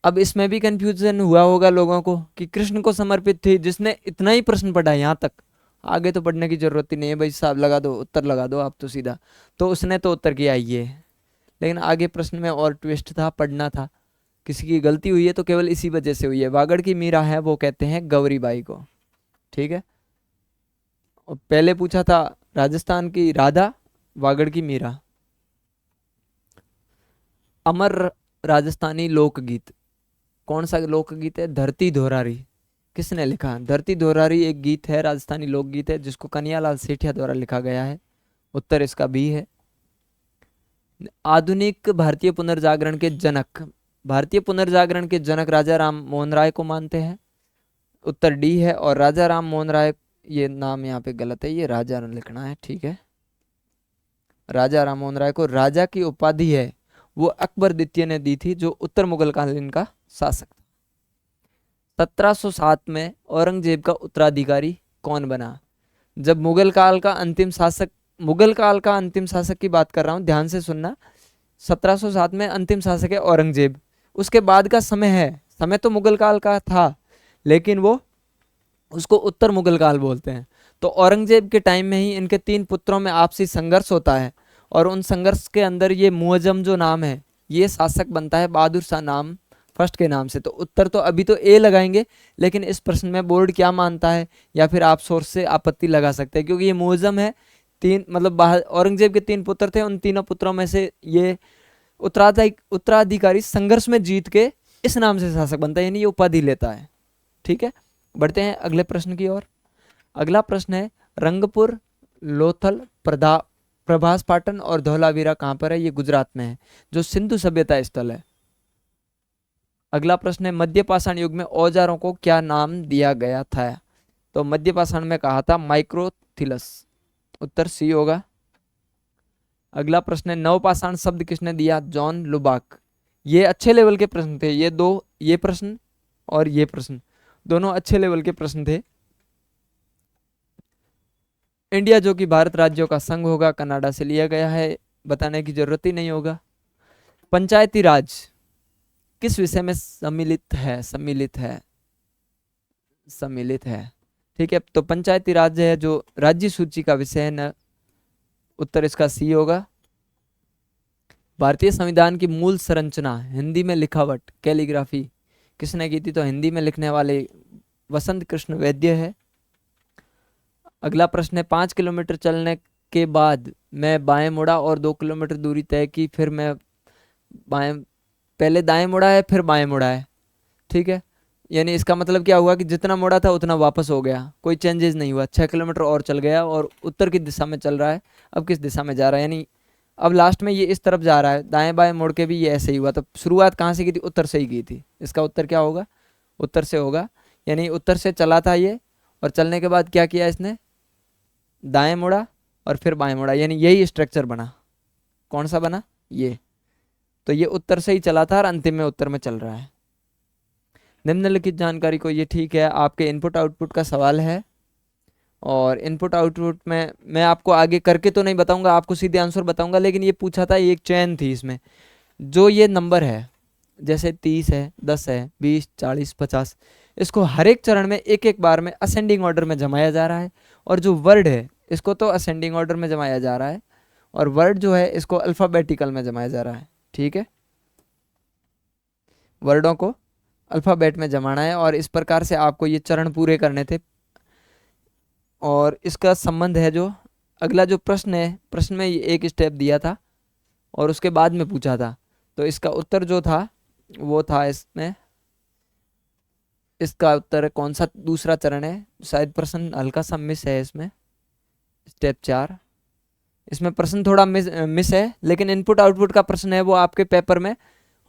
अब इसमें भी कंफ्यूजन हुआ होगा लोगों को कि कृष्ण को समर्पित थी, जिसने इतना ही प्रश्न पढ़ा है यहाँ तक, आगे तो पढ़ने की जरूरत ही नहीं है भाई साहब, लगा दो उत्तर लगा दो आप तो सीधा। तो उसने तो उत्तर किया ये, लेकिन आगे प्रश्न में और ट्विस्ट था, पढ़ना था। किसी की गलती हुई है तो केवल इसी वजह से हुई है। वागड़ की मीरा है वो कहते हैं गौरी बाई को, ठीक है। और पहले पूछा था राजस्थान की राधा, वागड़ की मीरा। अमर राजस्थानी लोकगीत, कौन सा लोकगीत है? धरती धोरारी, किसने लिखा? धरती धोरारी एक गीत है, राजस्थानी लोकगीत है, जिसको कन्हैयालाल सेठिया द्वारा लिखा गया है। उत्तर इसका बी है। आधुनिक भारतीय पुनर्जागरण के जनक, भारतीय पुनर्जागरण के जनक राजा राम मोहन राय को मानते हैं। उत्तर डी है। और राजा राम मोहन राय, ये नाम यहाँ पे गलत है, ये राजा लिखना है, ठीक है। राजा राम मोहन राय को राजा की उपाधि है वो अकबर द्वितीय ने दी थी, जो उत्तर मुगल कालीन का शासक था। 1707 में औरंगजेब का उत्तराधिकारी कौन बना? जब मुगल काल का अंतिम शासक, मुगल काल का अंतिम शासक की बात कर रहा हूँ, ध्यान से सुनना। 1707 में अंतिम शासक है औरंगजेब। उसके बाद का समय है, समय तो मुगल काल का था, लेकिन वो उसको उत्तर मुगल काल बोलते हैं। तो औरंगजेब के टाइम में ही इनके 3 पुत्रों में आपसी संघर्ष होता है, और उन संघर्ष के अंदर ये मुअज्जम जो नाम है, ये शासक बनता है बहादुर शाह नाम फर्स्ट के नाम से। तो उत्तर तो अभी तो ए लगाएंगे, लेकिन इस प्रश्न में बोर्ड क्या मानता है, या फिर आप सोर्स से आपत्ति लगा सकते हैं, क्योंकि ये मुअज्जम है। 3 मतलब औरंगजेब के 3 पुत्र थे, उन तीनों पुत्रों में से ये उत्तराधिकारी संघर्ष में जीत के इस नाम से शासक बनता है, यानी ये उपाधि लेता है, ठीक है। बढ़ते हैं अगले प्रश्न की ओर। अगला प्रश्न है रंगपुर, लोथल, प्रभास पाटन और धौलावीरा कहाँ पर है? ये गुजरात में है, जो सिंधु सभ्यता स्थल है। अगला प्रश्न है मध्य पाषाण युग में औजारों को क्या नाम दिया गया था? तो मध्य पाषाण में कहा था माइक्रोथिलस, उत्तर सी होगा। अगला प्रश्न है नवपाषाण शब्द किसने दिया? जॉन लुबाक। ये अच्छे लेवल के प्रश्न थे, ये दो, ये प्रश्न और ये प्रश्न दोनों अच्छे लेवल के प्रश्न थे। इंडिया जो कि भारत राज्यों का संघ होगा, कनाडा से लिया गया है, बताने की जरूरत ही नहीं होगा। पंचायती राज किस विषय में सम्मिलित है? सम्मिलित है, ठीक है। तो पंचायती राज है जो राज्य सूची का विषय है न, उत्तर इसका सी होगा। भारतीय संविधान की मूल संरचना, हिंदी में लिखावट, कैलीग्राफी किसने की थी? तो हिंदी में लिखने वाले वसंत कृष्ण वैद्य है। अगला प्रश्न है 5 किलोमीटर चलने के बाद मैं बाएं मुड़ा और 2 किलोमीटर दूरी तय की, फिर मैं पहले दाएं मुड़ा है फिर बाएं मुड़ा है, ठीक है। यानी इसका मतलब क्या हुआ कि जितना मुड़ा था उतना वापस हो गया, कोई चेंजेस नहीं हुआ। 6 किलोमीटर और चल गया और उत्तर की दिशा में चल रहा है। अब किस दिशा में जा रहा है? यानी अब लास्ट में ये इस तरफ जा रहा है, दाएं बाएं मुड़ के भी ये ऐसे ही हुआ। तो शुरुआत कहाँ से की थी? उत्तर से ही की थी। इसका उत्तर क्या होगा? उत्तर से होगा। यानी उत्तर से चला था ये, और चलने के बाद क्या किया इसने? दाएं मुड़ा और फिर बाएं मुड़ा, यानी यही स्ट्रक्चर बना। कौन सा बना? ये। तो ये उत्तर से ही चला था और अंतिम में उत्तर में चल रहा है। निम्नलिखित जानकारी को, ये ठीक है, आपके इनपुट आउटपुट का सवाल है। और इनपुट आउटपुट में मैं आपको आगे करके तो नहीं बताऊंगा, आपको सीधे आंसर बताऊंगा। लेकिन ये पूछा था, एक चैन थी इसमें, जो ये नंबर है जैसे 30 है, 10 है, 20, 40, 50, इसको हर एक चरण में एक एक बार में असेंडिंग ऑर्डर में जमाया जा रहा है। और जो वर्ड है इसको तो असेंडिंग ऑर्डर में जमाया जा रहा है, और वर्ड जो है इसको अल्फ़ाबेटिकल में जमाया जा रहा है, ठीक है। वर्डों को अल्फ़ाबेट में जमाना है, और इस प्रकार से आपको ये चरण पूरे करने थे। और इसका संबंध है जो अगला जो प्रश्न है, प्रश्न में एक स्टेप दिया था और उसके बाद में पूछा था। तो इसका उत्तर जो था वो था इसमें, इसका उत्तर कौन सा दूसरा चरण है? शायद प्रश्न हल्का सा मिस है इसमें, स्टेप 4। इसमें प्रश्न थोड़ा मिस है, लेकिन इनपुट आउटपुट का प्रश्न है वो आपके पेपर में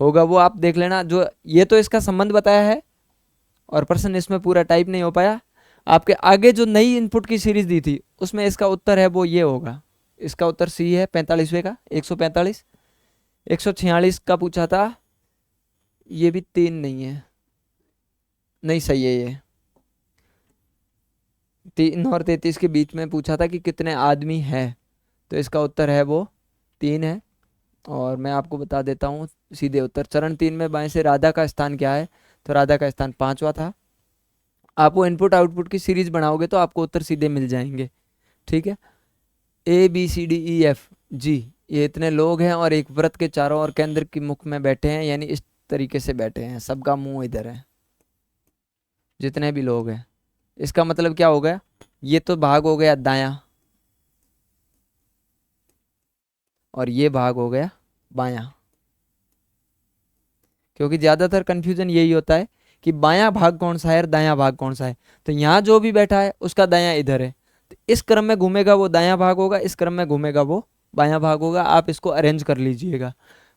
होगा, वो आप देख लेना। जो ये तो इसका संबंध बताया है और प्रश्न इसमें पूरा टाइप नहीं हो पाया। आपके आगे जो नई इनपुट की सीरीज दी थी उसमें इसका उत्तर है वो ये होगा। इसका उत्तर सी है 45वें का, 145। 146 का पूछा था, ये भी 3 नहीं है, नहीं सही है ये। 3 और 33 के बीच में पूछा था कि कितने आदमी हैं, तो इसका उत्तर है वो 3 है। और मैं आपको बता देता हूँ सीधे उत्तर। चरण 3 में बाएं से राधा का स्थान क्या है, तो राधा का स्थान 5वां था। आप वो इनपुट आउटपुट की सीरीज बनाओगे तो आपको उत्तर सीधे मिल जाएंगे। ठीक है, ABCDEFG, ये इतने लोग हैं और एक व्रत के चारों ओर केंद्र की मुख में बैठे हैं, यानी इस तरीके से बैठे हैं, सबका मुंह इधर है, जितने भी लोग हैं। इसका मतलब क्या हो गया, ये तो भाग हो गया दायां और ये भाग हो गया बायां, क्योंकि ज्यादातर कंफ्यूजन यही होता है कि बायां भाग कौन सा है और दायां भाग कौन सा है। तो यहाँ जो भी बैठा है उसका दायां इधर है, तो इस क्रम में घूमेगा वो दायां भाग होगा, इस क्रम में घूमेगा वो बायां भाग होगा। आप इसको अरेंज कर लीजिएगा,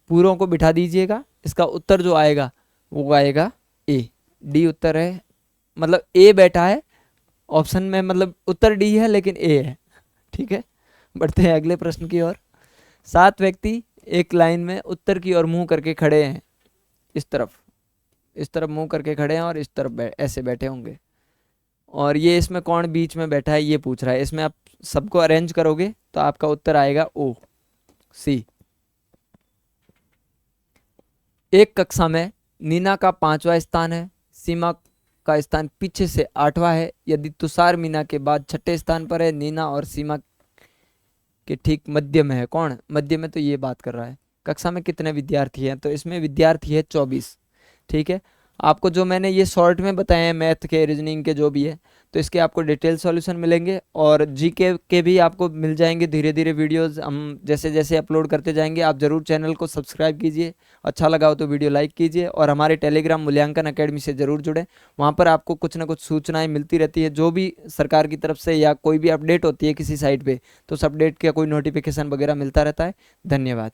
पूरों को बिठा दीजिएगा। इसका उत्तर जो आएगा वो आएगा ए, डी उत्तर है। मतलब ए बैठा है ऑप्शन में, मतलब उत्तर डी है लेकिन ए है। ठीक है, बढ़ते हैं अगले प्रश्न की ओर। 7 व्यक्ति एक लाइन में उत्तर की ओर मुंह करके खड़े हैं, इस तरफ मुंह करके खड़े हैं और इस तरफ ऐसे बैठे होंगे, और ये इसमें कौन बीच में बैठा है ये पूछ रहा है। इसमें आप सबको अरेंज करोगे तो आपका उत्तर आएगा ओ, सी। एक कक्षा में नीना का 5वां स्थान है, सीमा का स्थान पीछे से 8वां है। यदि तुषार मीना के बाद 6ठे स्थान पर है, नीना और सीमा के ठीक मध्य में है। कौन मध्य में, तो ये बात कर रहा है। कक्षा में कितने विद्यार्थी हैं, तो इसमें विद्यार्थी है 24। ठीक है, आपको जो मैंने ये शॉर्ट में बताए हैं मैथ के, रीजनिंग के जो भी है, तो इसके आपको डिटेल सॉल्यूशन मिलेंगे और जीके के भी आपको मिल जाएंगे धीरे धीरे वीडियोस हम जैसे जैसे अपलोड करते जाएंगे। आप ज़रूर चैनल को सब्सक्राइब कीजिए, अच्छा लगा हो तो वीडियो लाइक कीजिए और हमारे टेलीग्राम मूल्यांकन अकेडमी से ज़रूर जुड़ें। वहाँ पर आपको कुछ ना कुछ सूचनाएँ मिलती रहती है, जो भी सरकार की तरफ से या कोई भी अपडेट होती है किसी साइट पर, तो उस अपडेट का कोई नोटिफिकेशन वगैरह मिलता रहता है। धन्यवाद।